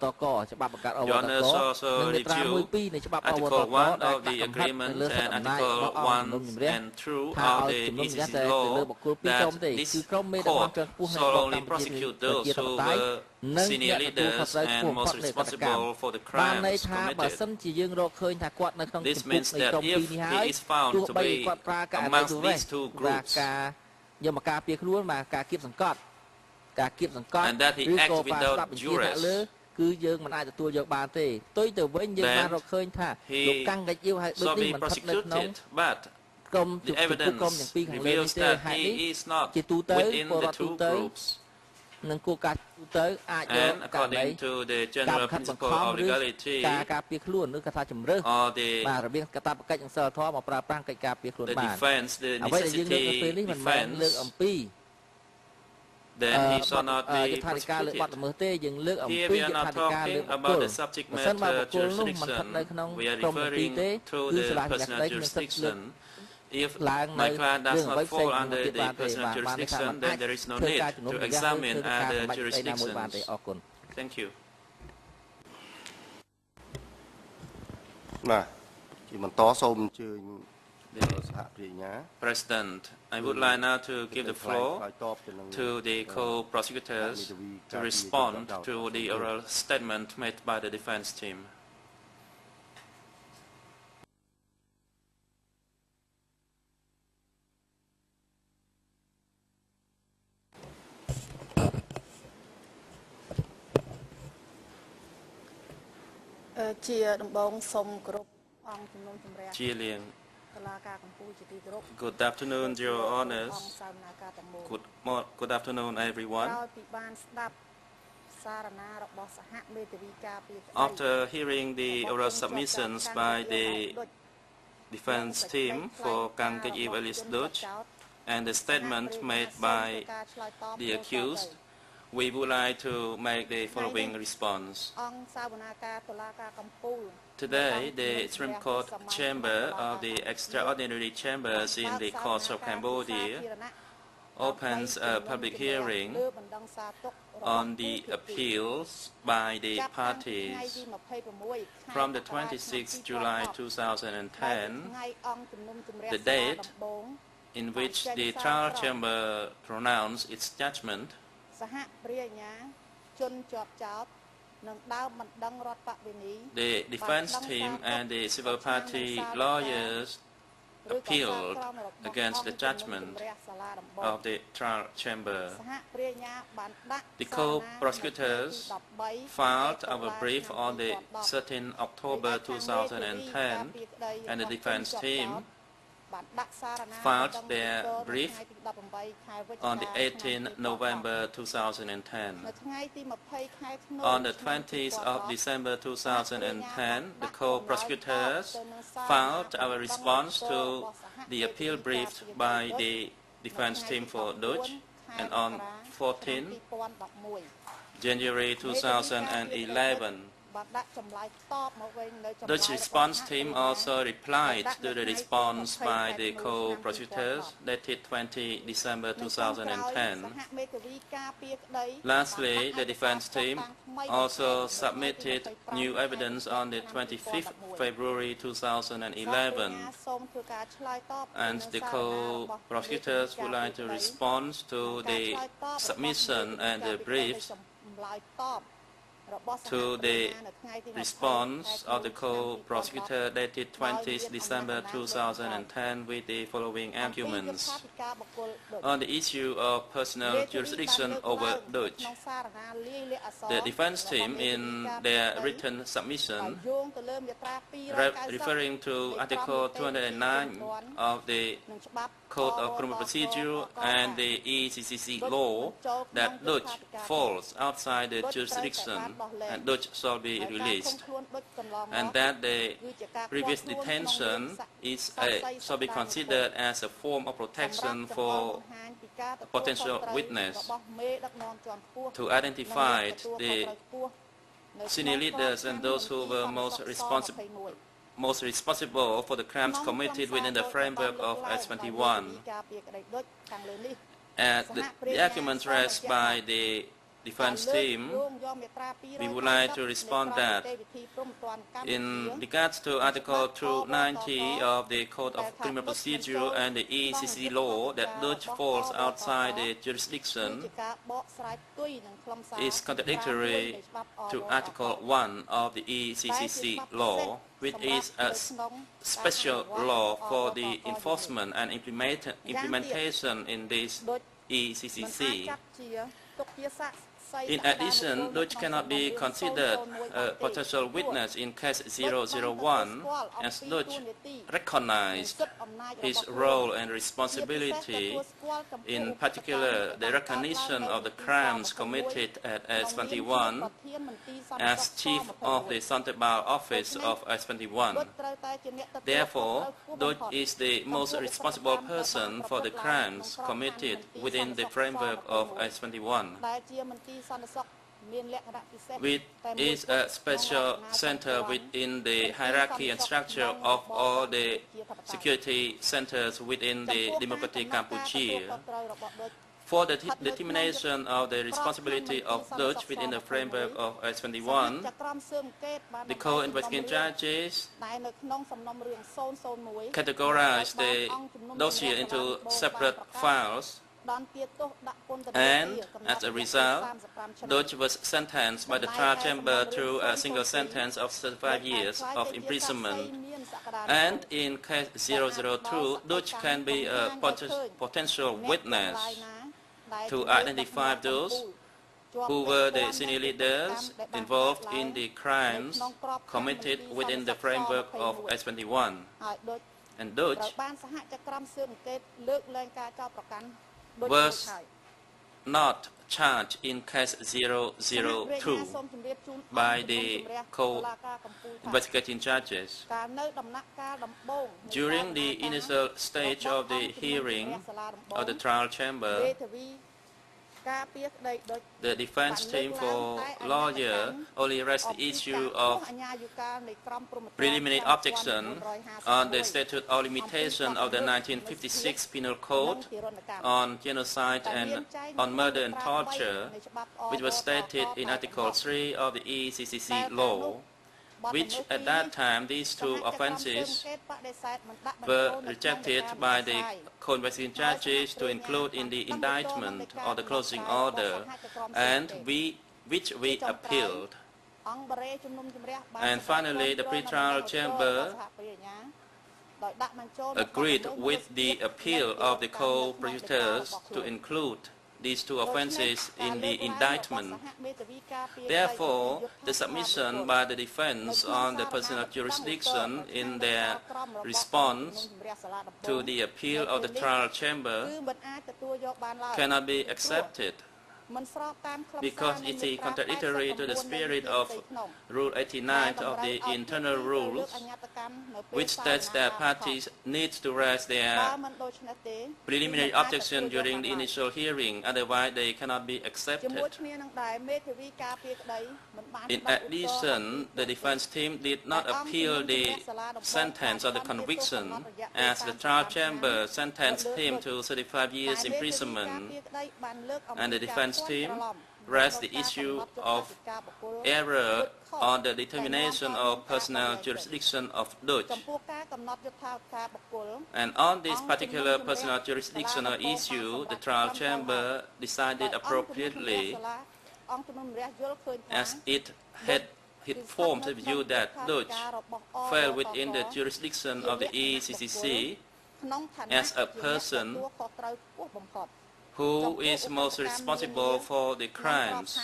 Your Honor also review Article 1 of the agreement and Article 1 and 2 of the ECC law that this court shall only prosecute those who were senior leaders and most responsible for the crimes committed. This means that if he is found to be amongst these two groups and that he acts without duress, then he shall be prosecuted. But the evidence reveals that he is not within the two groups. And according to the general principle of legality, or the defense, the necessity defense, then he shall not be prosecuted. Here we are not talking about the subject matter jurisdiction. We are referring to the personal jurisdiction. If my client does not fall under the personal jurisdiction, then there is no need to examine other jurisdictions. Thank you. President, I would like now to give the floor to the co-prosecutors to respond to the oral statement made by the defense team. Chia Liang, Good afternoon, Your Honors. Good afternoon, everyone. After hearing the oral submissions by the defense team for Kang Kek-yew alias Dutch and the statement made by the accused, we would like to make the following response. Today, the Supreme Court Chamber of the Extraordinary Chambers in the Courts of Cambodia opens a public hearing on the appeals by the parties from the 26th July 2010, the date in which the trial chamber pronounced its judgment. The defense team and the civil party lawyers appealed against the judgment of the trial chamber. The co-prosecutors filed our brief on the 13th October 2010, and the defense team filed their brief on the 18th November 2010. On the 20th of December 2010, the co-prosecutors filed our response to the appeal brief by the defense team for Dutch, and on 14th January 2011, Dutch response team also replied to the response by the co-prosecutors dated 20 December 2010. Lastly, the defense team also submitted new evidence on the 25th February 2011, and the co-prosecutors would like to respond to the submission and the briefs to the response of the co-prosecutor dated 20th December 2010 with the following arguments. On the issue of personal jurisdiction over Dutch, the defense team in their written submission, referring to Article 209 of the Code of Criminal Procedure and the ECCC law, that Dutch falls outside the jurisdiction and Dutch shall be released, and that the previous detention shall be considered as a form of protection for a potential witness to identify the senior leaders and those who were most responsible for the crimes committed within the framework of S21. The arguments raised by the defense team, we would like to respond that in regards to Article 290 of the Code of Criminal Procedure and the ECC law, that Dutch falls outside the jurisdiction is contradictory to Article 1 of the ECCC law, which is a special law for the enforcement and implementation in this ECCC. In addition, Dutch cannot be considered a potential witness in case 001, as Dutch recognized his role and responsibility, in particular the recognition of the crimes committed at S21 as chief of the Central Office of S21. Therefore, Dutch is the most responsible person for the crimes committed within the framework of S21, which is a special center within the hierarchy and structure of all the security centers within the democratic Cambodia. For the determination of the responsibility of Dutch within the framework of S21, the co-investigating judges categorized the dossier into separate files, and as a result, Dutch was sentenced by the trial chamber to a single sentence of 35 years of imprisonment. And in case 002, Dutch can be a potential witness to identify those who were the senior leaders involved in the crimes committed within the framework of S21. and Dutch was not charged in case 002 by the co-investigating judges. During the initial stage of the hearing of the trial chamber, the defense team for lawyer only raised the issue of preliminary objection on the statute of limitation of the 1956 Penal Code on genocide and on murder and torture, which was stated in Article 3 of the ECCC law, which at that time these two offences were rejected by the co-investigating judges to include in the indictment or the closing order, and which we appealed. And finally, the pretrial chamber agreed with the appeal of the co-prosecutors to include these two offences in the indictment. Therefore, the submission by the defense on the personal jurisdiction in their response to the appeal of the trial chamber cannot be accepted, because it is contradictory to the spirit of Rule 89 of the internal rules, which states that parties need to raise their preliminary objection during the initial hearing, otherwise they cannot be accepted. In addition, the defense team did not appeal the sentence or the conviction, as the trial chamber sentenced him to 35 years imprisonment, and the defense team raised the issue of error on the determination of personal jurisdiction of Dutch. And on this particular personal jurisdictional issue, the trial chamber decided appropriately, as it had formed the view that Dutch fell within the jurisdiction of the ECCC as a person who is most responsible for the crimes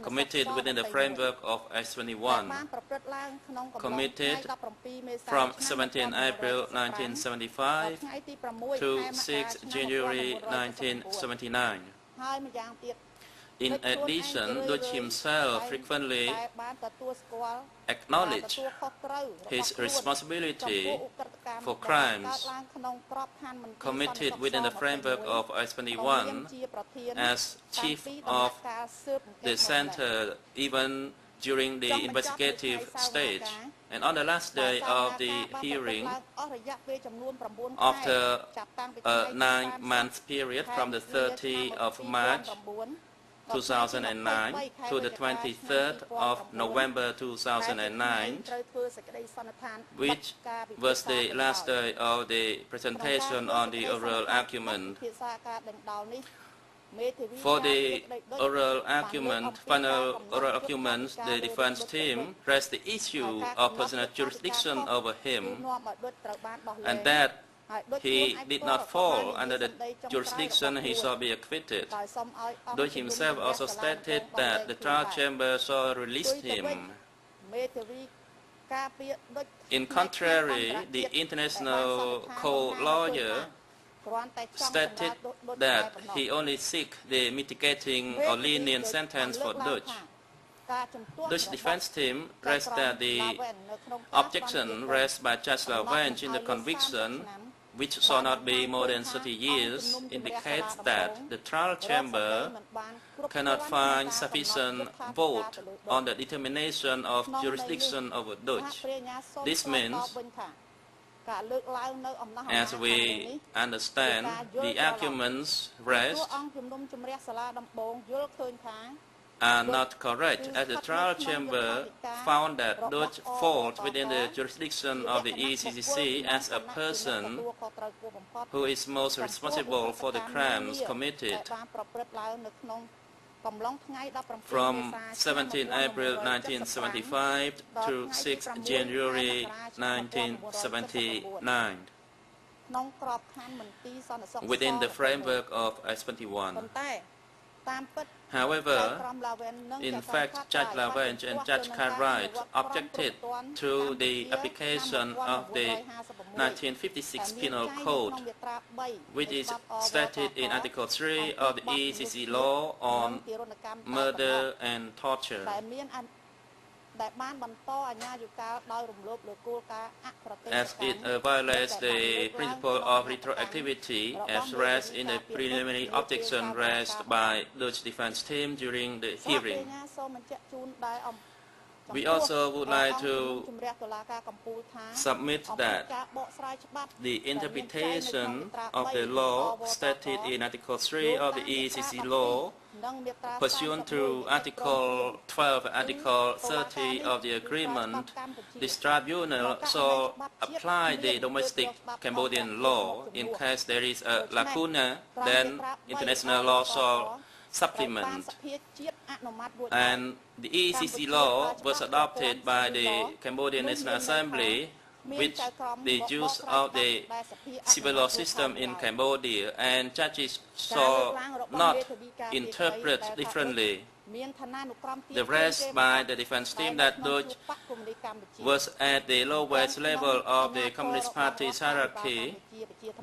committed within the framework of S21, committed from 17 April 1975 to 6 January 1979. In addition, Dutch himself frequently acknowledged his responsibility for crimes committed within the framework of S21 as chief of the center even during the investigative stage. And on the last day of the hearing, after a 9-month period from the 30th of March 2009 to the 23rd of November 2009, which was the last day of the presentation on the oral argument. For the oral argument, final oral arguments, the defense team raised the issue of personal jurisdiction over him, and that he did not fall under the jurisdiction, he shall be acquitted. Dutch himself also stated that the trial chamber shall release him. In contrary, the international co-lawyer stated that he only seek the mitigating or lenient sentence for Dutch. Dutch defense team raised that the objection raised by Judge Lavange in the conviction, which shall not be more than 30 years, indicates that the trial chamber cannot find sufficient vote on the determination of jurisdiction over Dutch. This means, as we understand, the arguments raised are not correct, as the trial chamber found that Dutch falls within the jurisdiction of the ECCC as a person who is most responsible for the crimes committed from 17 April 1975 to 6 January 1979 within the framework of S21. However, in fact, Judge Lavench and Judge Cartwright objected to the application of the 1956 Penal Code, which is stated in Article 3 of the ECC law on murder and torture. As it violates the principle of retroactivity as raised in the preliminary objection raised by the defense team during the hearing. We also would like to submit that the interpretation of the law stated in Article 3 of the ECC law, pursuant to Article 12 and Article 30 of the agreement, this tribunal shall apply the domestic Cambodian law. In case there is a lacuna, then international law shall supplement. And the ECC law was adopted by the Cambodian National Assembly, which the use of the civil law system in Cambodia, and judges shall not interpret differently. The rest by the defense team that Dutch was at the lowest level of the Communist Party's hierarchy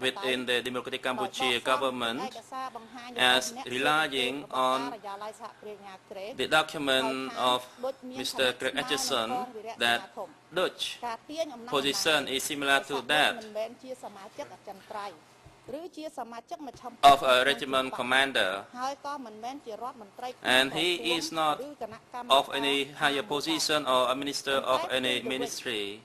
within the Democratic Cambodia government, as relying on the document of Mr. Greg Atchison that Dutch position is similar to that of a regiment commander, and he is not of any higher position or a minister of any ministry.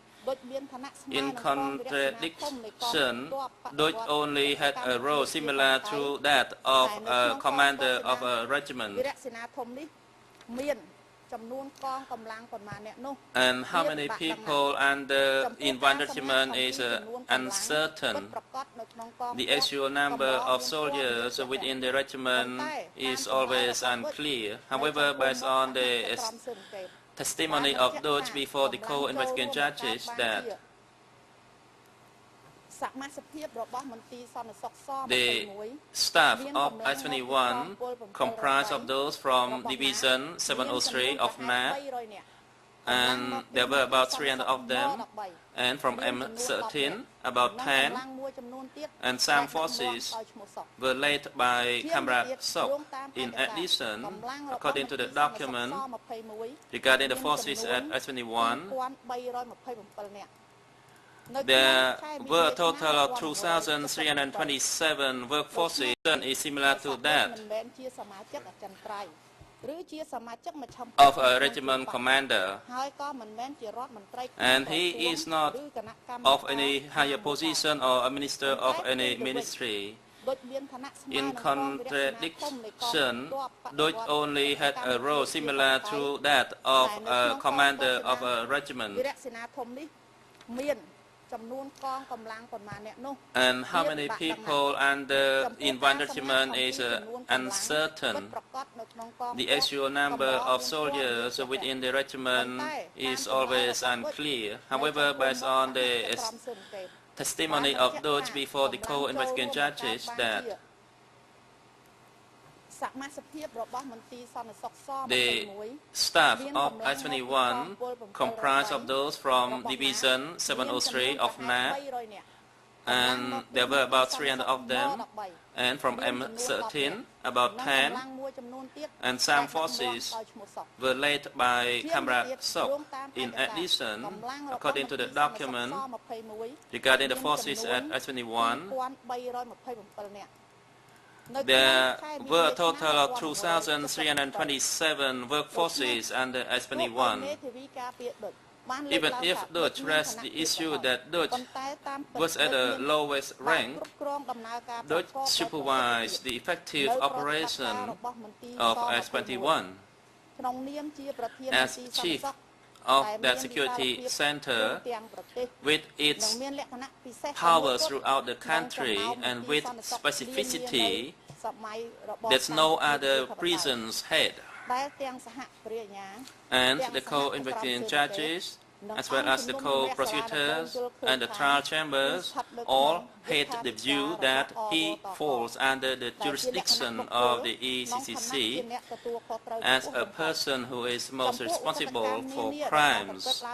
In contradiction, Dutch only had a role similar to that of a commander of a regiment. And how many people under in one regiment is uncertain. The actual number of soldiers within the regiment is always unclear. However, based on the testimony of Dutch before the co-investigating judges, that the staff of I-21 comprised of those from Division 703 of NAP, and there were about 300 of them, and from M13, about 10, and some forces were led by Comrade Sok. In addition, according to the document regarding the forces at I-21, there were a total of 2,327 workforces, is similar to that of a regiment commander, and he is not of any higher position or a minister of any ministry. In contradiction, Dutch only had a role similar to that of a commander of a regiment. And how many people under in one regiment is uncertain. The actual number of soldiers within the regiment is always unclear. However, based on the testimony of Dutch before the co-investigating judges, that the staff of I-21 comprised of those from Division 703 of NAP, and there were about 300 of them, and from M13, about 10, and some forces were led by Comrade Sok. In addition, according to the document regarding the forces at I-21, there were a total of 2,327 workforces under I-21. Even if Dutch raised the issue that Dutch was at the lowest rank, Dutch supervised the effective operation of I-21. As chief of that security center, with its powers throughout the country and with specificity that no other prisons had. And the co-investigating judges as well as the co-prosecutors and the trial chambers, all held the view that he falls under the jurisdiction of the ECCC as a person who is most responsible for crimes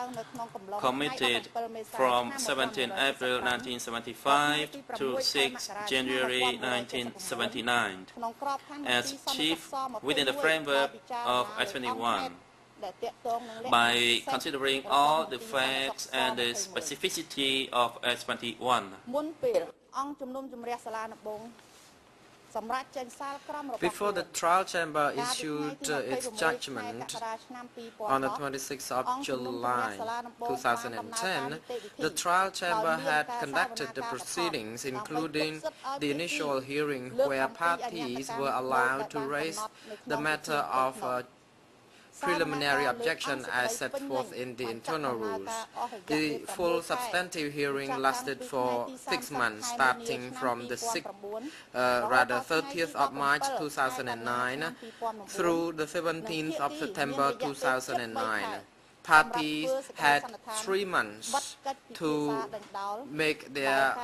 committed from 17 April 1975 to 6 January 1979 as chief within the framework of S21. By considering all the facts and the specificity of S21. Before the trial chamber issued its judgment on the 26th of July 2010, the trial chamber had conducted the proceedings, including the initial hearing where parties were allowed to raise the matter of preliminary objection as set forth in the internal rules. The full substantive hearing lasted for 6 months, starting from the 30th of March 2009 through the 17th of September 2009. Parties had 3 months to make their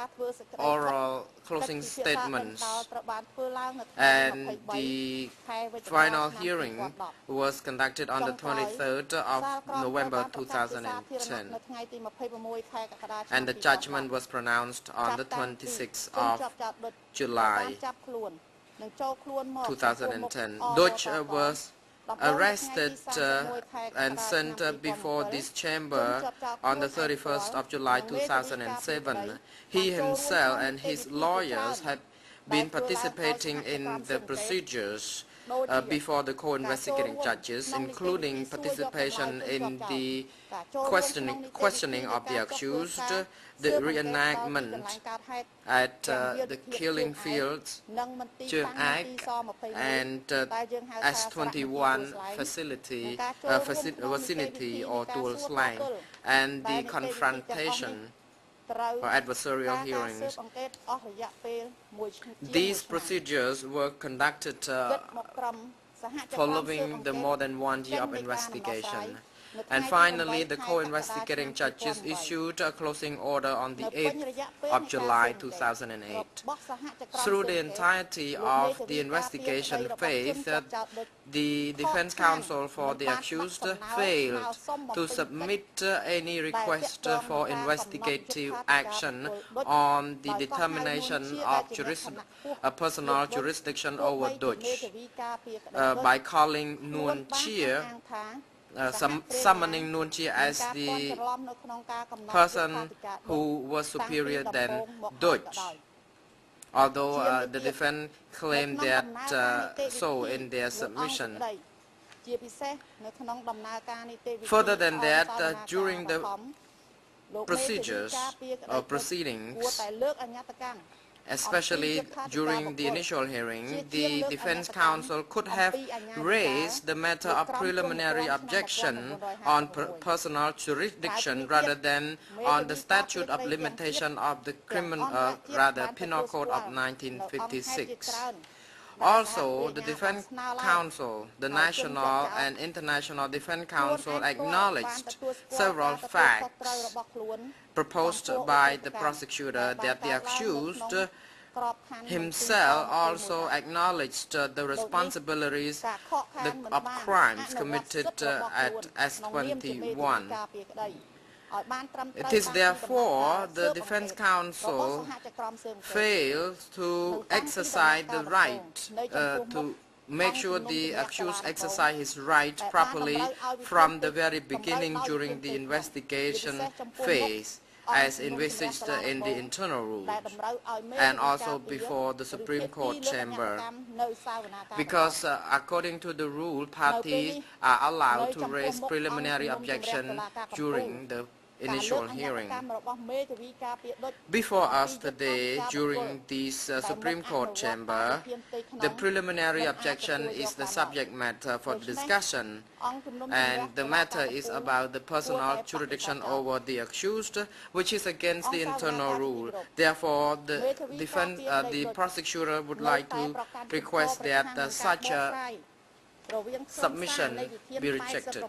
oral closing statements, and the final hearing was conducted on the 23rd of November 2010, and the judgment was pronounced on the 26th of July 2010. Dutch was arrested and sent before this chamber on the 31st of July 2007. He himself and his lawyers had been participating in the procedures before the co-investigating judges, including participation in the questioning of the accused, the reenactment at the killing fields, Trường Ác, and S21 vicinity or Tuol Slang, and the confrontation or adversarial hearings. These procedures were conducted following the more than 1 year of investigation. And finally, the co-investigating judges issued a closing order on the 8th of July 2008. Through the entirety of the investigation phase, the defense counsel for the accused failed to submit any request for investigative action on the determination of personal jurisdiction over Dutch by calling Nuon Chea, summoning Nuon Chea as the person who was superior than Dutch, although the defense claimed that so in their submission. Further than that, during the procedures or proceedings, especially during the initial hearing, the defense counsel could have raised the matter of preliminary objection on personal jurisdiction rather than on the statute of limitation of the Penal Code of 1956. Also, the defense counsel, the national and international defense counsel, acknowledged several facts proposed by the prosecutor that the accused himself also acknowledged the responsibilities of crimes committed at S21. It is therefore the defense counsel fails to exercise the right to make sure the accused exercise his right properly from the very beginning during the investigation phase, as envisaged in the internal rules, and also before the Supreme Court chamber. Because according to the rule, parties are allowed to raise preliminary objection during the initial hearing. Before us today, during this Supreme Court chamber, the preliminary objection is the subject matter for discussion, and the matter is about the personal jurisdiction over the accused, which is against the internal rule. Therefore, the prosecutor would like to request that such a submission be rejected.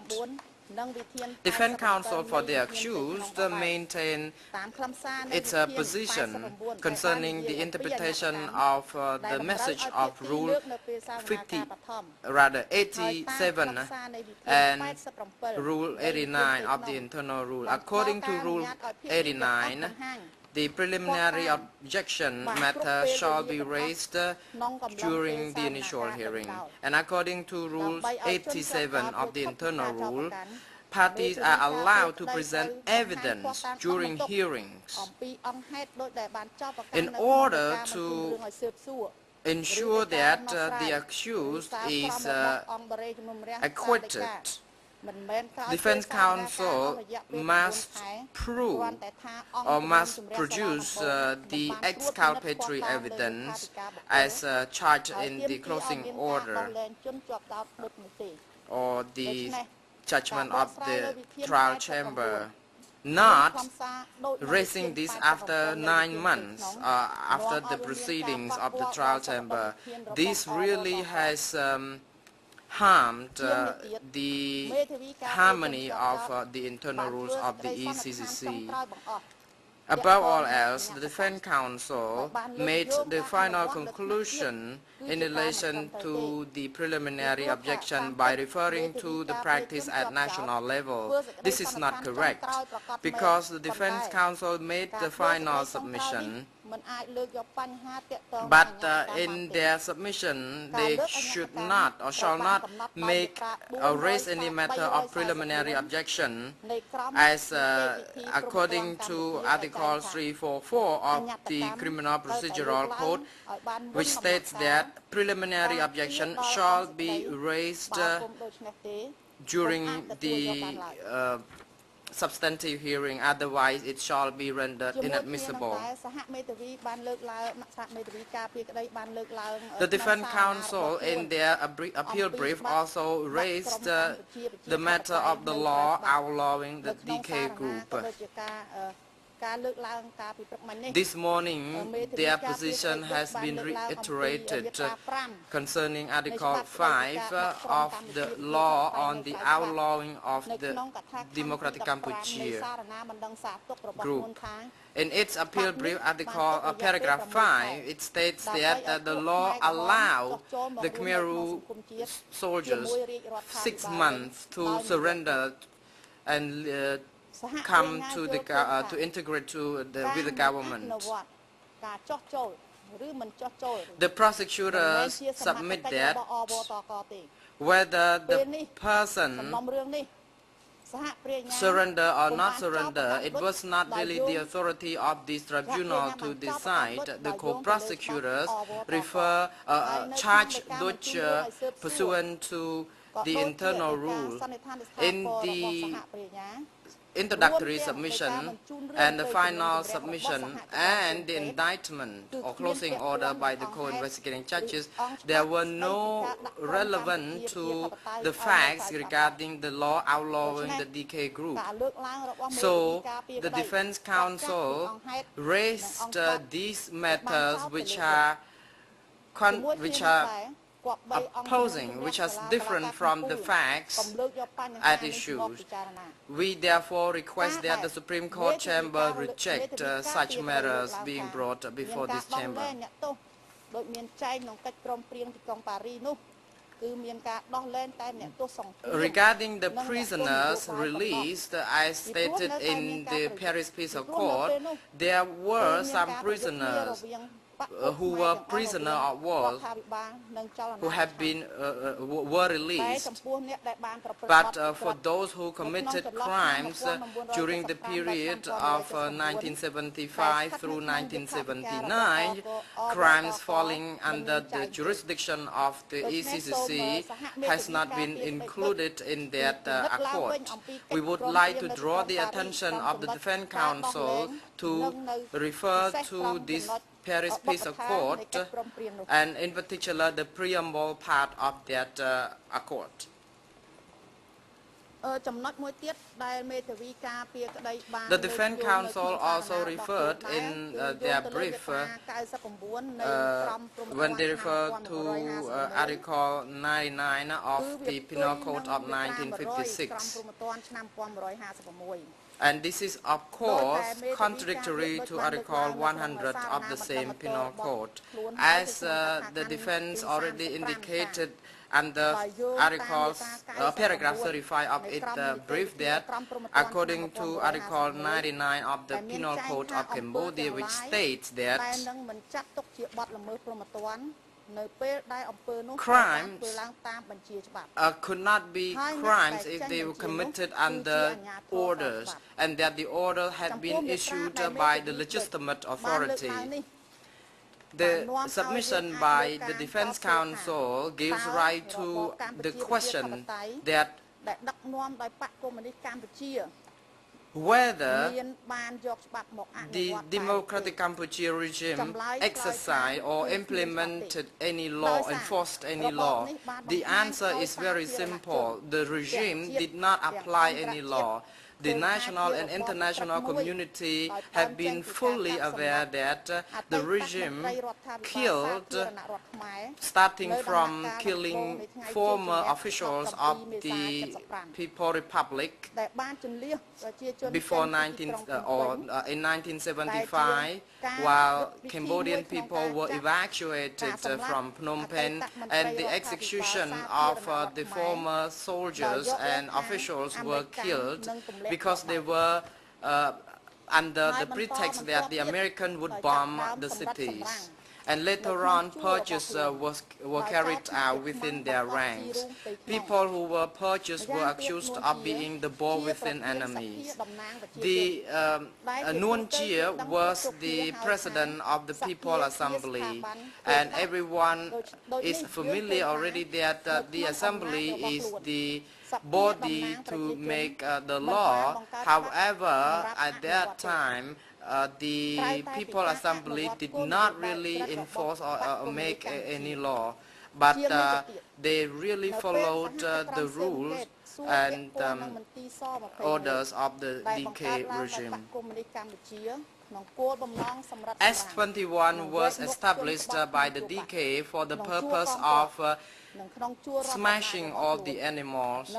Defense counsel for the accused maintain its position concerning the interpretation of the message of Rule 87 and Rule 89 of the internal rule. According to Rule 89, the preliminary objection matter shall be raised during the initial hearing. And according to Rule 87 of the internal rule, parties are allowed to present evidence during hearings. In order to ensure that the accused is acquitted, defense counsel must prove or must produce the exculpatory evidence as charged in the closing order or the judgment of the trial chamber, not raising this after 9 months after the proceedings of the trial chamber. This really has harmed the harmony of the internal rules of the ECCC. Above all else, the defense counsel made the final conclusion in relation to the preliminary objection by referring to the practice at national level. This is not correct because the defense counsel made the final submission, but in their submission they should not or shall not make or raise any matter of preliminary objection as according to Article 344 of the Criminal Procedural Code, which states that preliminary objection shall be raised during the substantive hearing, otherwise it shall be rendered inadmissible. The defense counsel in their appeal brief also raised the matter of the law outlawing the DK group. This morning, their position has been reiterated concerning Article 5 of the law on the outlawing of the Democratic Cambodia group. In its appeal brief, paragraph 5, it states that the law allowed the Khmer Rouge soldiers 6 months to surrender and come to the to integrate with the government. The prosecutors submit that whether the person surrender or not surrender, it was not really the authority of this tribunal to decide. The co-prosecutors charge Dutch pursuant to the internal rule. In the introductory submission and the final submission and the indictment or closing order by the co-investigating judges, there were no relevant to the facts regarding the law outlawing the DK group. So the defense counsel raised these matters which are opposing, which is different from the facts at issue. We therefore request that the Supreme Court chamber reject such matters being brought before this chamber. Regarding the prisoners released, as stated in the Paris Peace Accord, there were some prisoners who were prisoners of war who have been were released, but for those who committed crimes during the period of 1975 through 1979, crimes falling under the jurisdiction of the ECCC has not been included in that accord. We would like to draw the attention of the Defense Counsel to refer to this Paris Peace Accord, and in particular the preamble part of that accord. The Defense Council also referred in their brief when they refer to Article 99 of the Penal Code of 1956. And this is, of course, contradictory to Article 100 of the same Penal Code. As the defense already indicated under paragraph 35 of its brief that, according to Article 99 of the Penal Code of Cambodia, which states that crimes could not be crimes if they were committed under orders, and that the order had been issued by the legitimate authority. The submission by the Defense Council gives rise to the question that whether the Democratic Cambodia regime exercised or implemented any law, enforced any law. The answer is very simple. The regime did not apply any law. The national and international community have been fully aware that the regime killed, starting from killing former officials of the People Republic before in 1975, while Cambodian people were evacuated from Phnom Penh, and the execution of the former soldiers and officials were killed because they were under the pretext that the American would bomb the cities. And later on, purges were carried out within their ranks. People who were purged were accused of being the bull within enemies. The Nuon Chea was the president of the People Assembly, and everyone is familiar already that the Assembly is the body to make the law. However, at that time, the People Assembly did not really enforce or make any law, but they really followed the rules and orders of the DK regime. S21 was established by the DK for the purpose of smashing all the enemies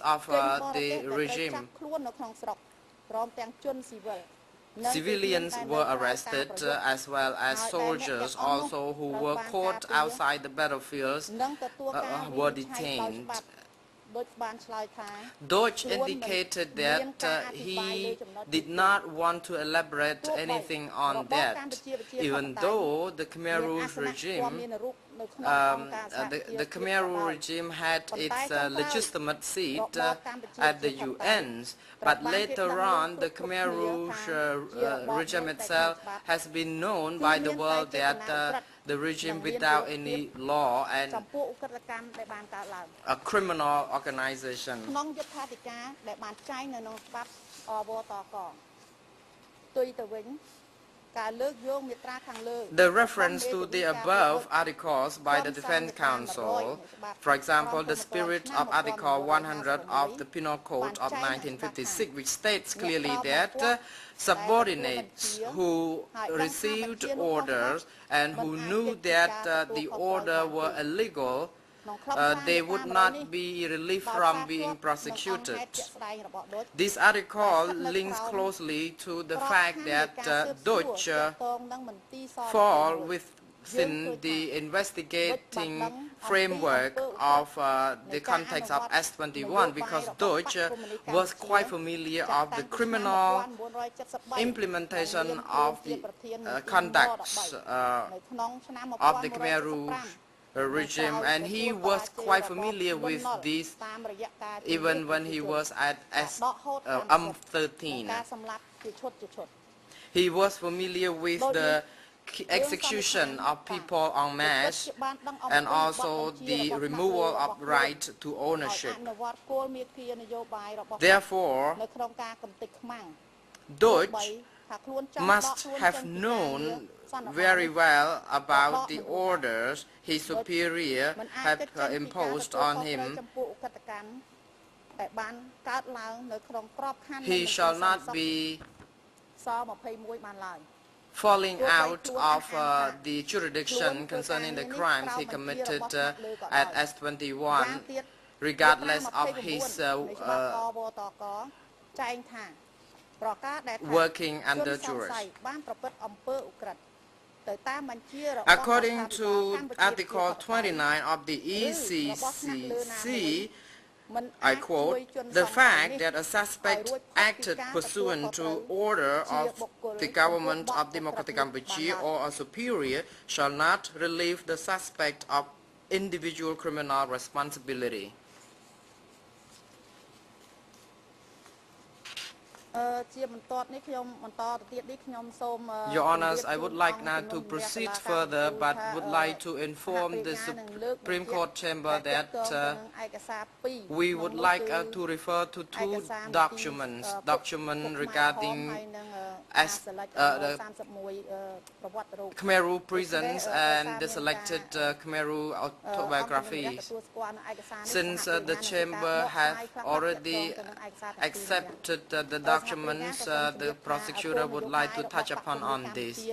of the regime. Civilians were arrested as well as soldiers also who were caught outside the battlefields were detained. Deutsch indicated that he did not want to elaborate anything on that, even though the Khmer Rouge regime the Khmer Rouge regime had its legitimate seat at the UNs, but later on the Khmer Rouge regime itself has been known by the world that the regime without any law and a criminal organization. The reference to the above articles by the Defense Council, for example, the spirit of Article 100 of the Penal Code of 1956, which states clearly that subordinates who received orders and who knew that the order were illegal, they would not be relieved from being prosecuted. This article links closely to the fact that Deutsch fall within the investigating framework of the context of S21, because Deutsch was quite familiar of the criminal implementation of the conducts of the Khmer Rouge regime, and he was quite familiar with this even when he was at M13. He was familiar with the execution of people en masse and also the removal of right to ownership. Therefore, Deutsch must have known very well about the orders his superior had imposed on him he shall not be falling out of the jurisdiction concerning the crimes he committed at S21, regardless of his working under jurors. According to Article 29 of the ECCC, I quote, the fact that a suspect acted pursuant to order of the government of Democratic Cambodia or a superior shall not relieve the suspect of individual criminal responsibility. Your Honors, I would like now to proceed further, but would like to inform the Supreme Court chamber that we would like to refer to two documents regarding the Khmer Rouge prisons and the selected Khmer Rouge autobiographies. Since the chamber has already accepted the documents, the prosecutor would like to touch upon on this.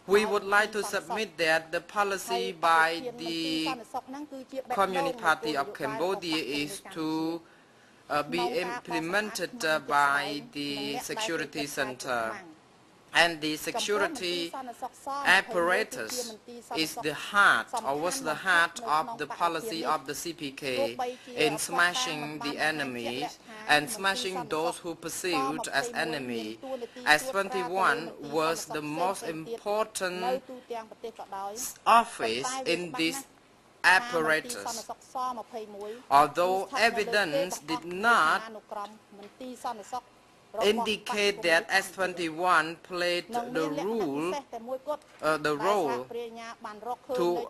We would like to submit that the policy by the Communist Party of Cambodia is to be implemented by the security center. And the security apparatus is the heart, or was the heart of the policy of the CPK in smashing the enemies and smashing those who perceived as enemy. S21 was the most important office in this apparatus. Although evidence did not indicate that S21 played the role to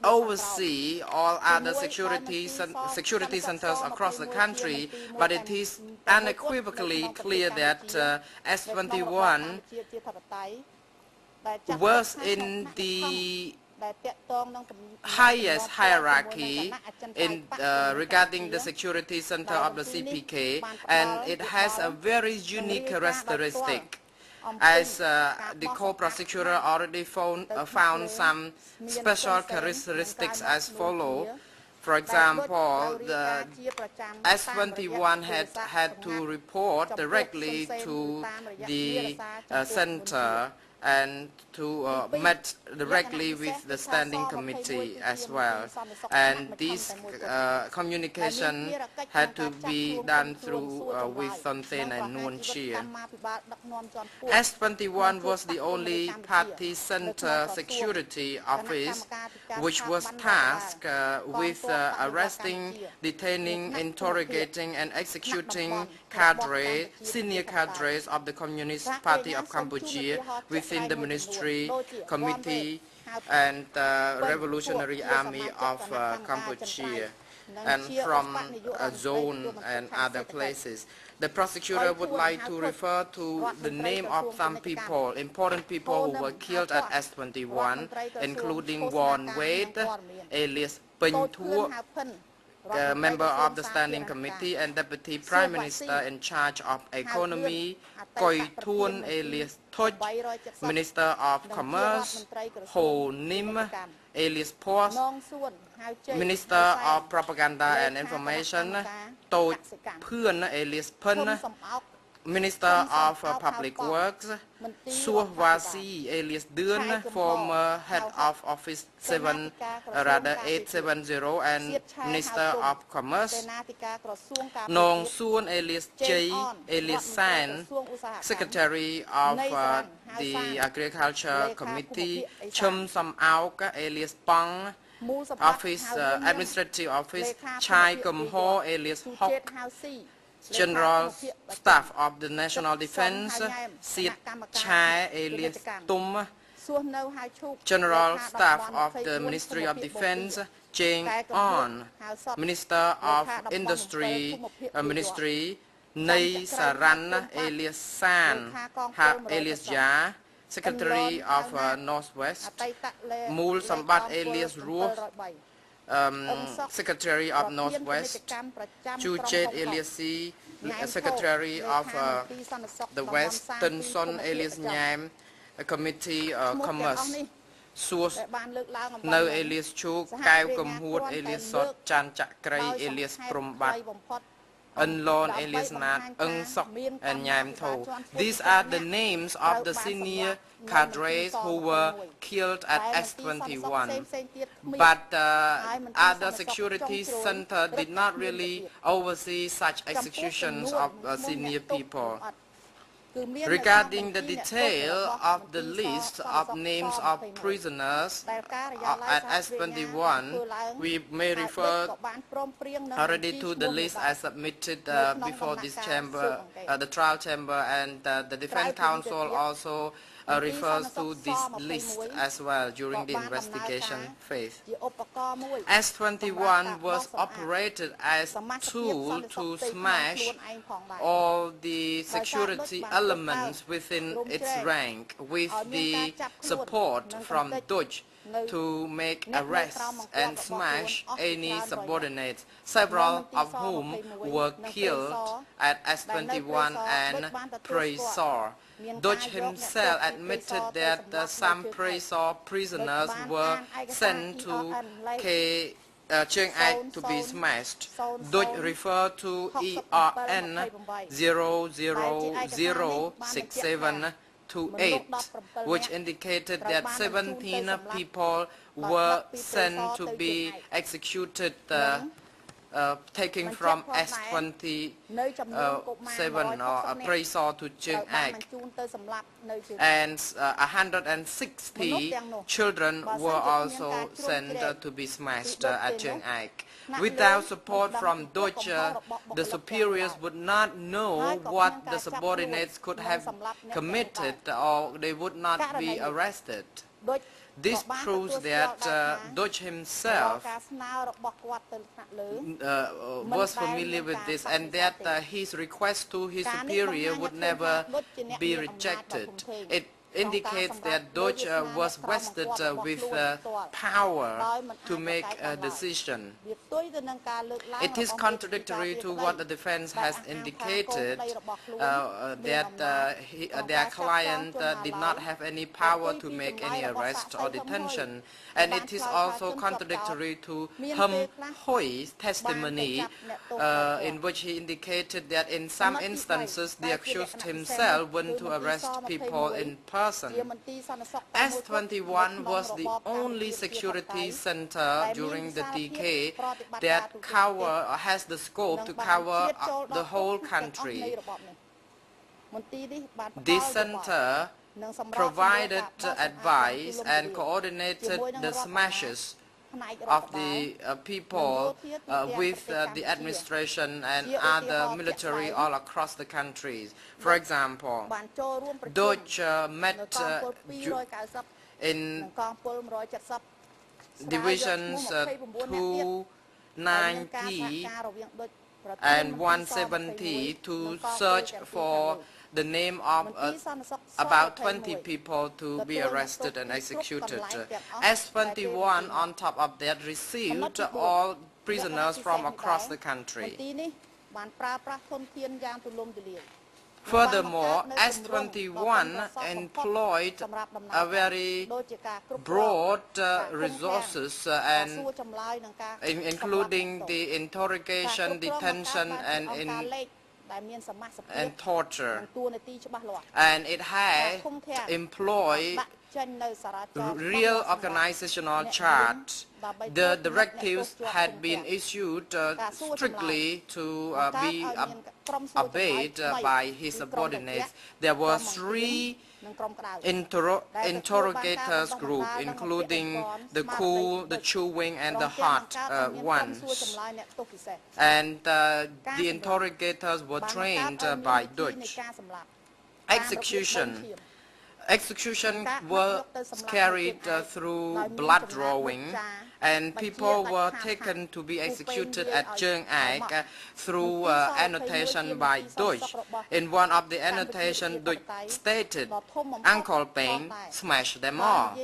oversee all other security centers across the country, but it is unequivocally clear that S21 was in the highest hierarchy in regarding the security center of the CPK, and it has a very unique characteristic. As the co-prosecutor already found some special characteristics as follows. For example, the S21 had to report directly to the center and to met directly with the standing committee as well. And this communication had to be done through with Son Sen and Nuon Chia. S21 was the only party center security office which was tasked with arresting, detaining, interrogating and executing cadres, senior cadres of the Communist Party of Cambodia within the Ministry, Committee and Revolutionary Army of Cambodia and from a zone and other places. The prosecutor would like to refer to the name of some people, important people who were killed at S21, including Won Wade, alias Pinh Thuo, member of the Standing Committee and Deputy Prime Minister in charge of Economy, Koi Thuon alias Thuch, Minister of Commerce, Ho Nim alias Post, Minister of Propaganda and Information, To Phuen alias Phin, Minister of Public Works, Suo Wasi alias Duen, former head of Office 870 and Minister of Commerce, Nong Suon alias Jay alias San, Secretary of the Agriculture Committee, Chum Sam Auk alias Pong, Office Administrative Office, Chai Kum Ho alias Hok, General Staff of the National Defense, Siet Chai alias Tum, General Staff of the Ministry of Defense, Cheng On, Minister of Industry Ministry, Nay Saran alias San, alias Ja, Secretary of Northwest, Mool Sambat alias Ruh, Secretary of Northwest, Chuchet Eliasi, Secretary of the West, Tân Son alias Nyam, Committee Commerce, Source, No alias Chu, Kao Kumhut alias Sot, Chan Chakrai alias Prombat, Unlon alias Nat, Ung Sok, and Nyam Tho. These are the names of the senior cadres who were killed at S21. But other security center did not really oversee such executions of senior people. Regarding the detail of the list of names of prisoners at S21, we may refer already to the list I submitted before this chamber, the trial chamber, and the defense counsel also refers to this list as well during the investigation phase. S21 was operated as a tool to smash all the security elements within its rank with the support from Dutch to make arrests and smash any subordinates, several of whom were killed at S21 and Presor. Dutch himself admitted that some Presor prisoners were sent to Chiang Ai to be smashed. Dutch referred to ERN 0006728, which indicated that 17 people were sent to be executed, taking from S27 or Presor to Chiang Ai, and 160 children were also sent to be smashed at Chiang Ai. Without support from Dutch, the superiors would not know what the subordinates could have committed, or they would not be arrested. This proves that Dutch himself was familiar with this, and that his request to his superior would never be rejected. It indicates that Dutch was vested with power to make a decision. It is contradictory to what the defense has indicated, that their client did not have any power to make any arrest or detention. And it is also contradictory to Hum Hoi's testimony, in which he indicated that in some instances the accused himself went to arrest people in person. S21 was the only security center during the decade that has the scope to cover the whole country. This center provided advice and coordinated the smashes of the people with the administration and other military all across the countries. For example, Dutch met in divisions 290 and 170 to search for the name of about 20 people to be arrested and executed. S21 on top of that received all prisoners from across the country. Furthermore, S21 employed a very broad resources, and including the interrogation, detention, and torture, and it had employed real organizational chart. The directives had been issued strictly to be obeyed by his subordinates. There were 3 interrogators group, including the cool, the chewing, and the hot ones. And the interrogators were trained by Dutch. Execution was carried through blood drawing and people were taken to be executed at Cheung Aek through annotation by Deutsch. In one of the annotations, Deutsch stated, Uncle Peng smashed them all.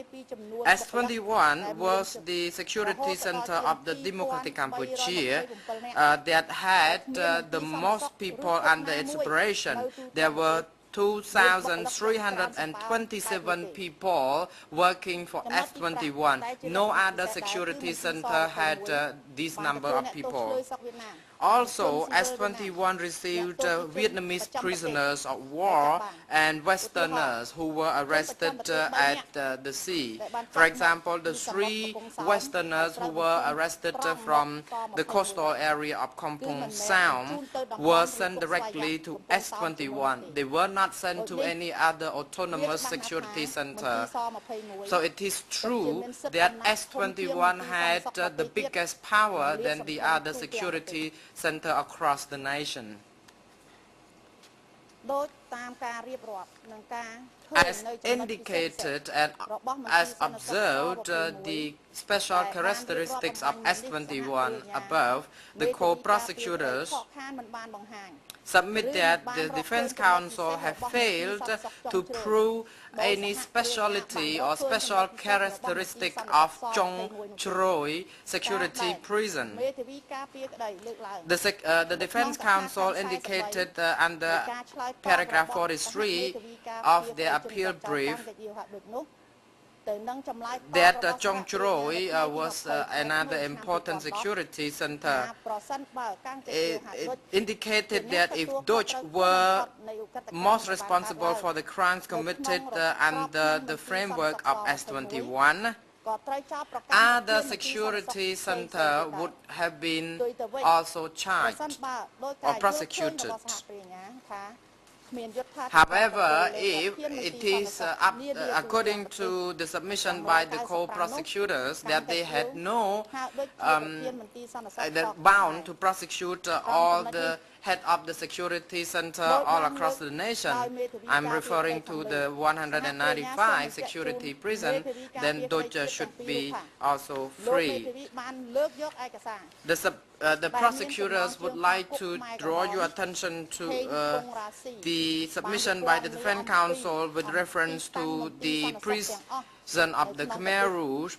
S21 was the security center of the Democratic Cambodia that had the most people under its operation. There were 2,327 people working for S21. No other security center had this number of people. Also, S21 received Vietnamese prisoners of war and Westerners who were arrested at the sea. For example, the 3 Westerners who were arrested from the coastal area of Kampong Sound were sent directly to S21. They were not sent to any other autonomous security center. So it is true that S21 had the biggest power than the other security center across the nation. As indicated and as observed, the special characteristics of S21 above, the co-prosecutors submit that the Defense Council have failed to prove any speciality or special characteristic of Chong Choroi security prison. The Defense Council indicated under paragraph 43 of their appeal brief that Chong Choroi was another important security center. It indicated that if Deutsch were most responsible for the crimes committed under the framework of S21, other security center would have been also charged or prosecuted. However, if it is according to the submission by the co-prosecutors that they had no bound to prosecute all the head of the security center all across the nation, I'm referring to the 195 security prison, then Deutsche should be also free. The prosecutors would like to draw your attention to the submission by the Defense Council with reference to the prison of the Khmer Rouge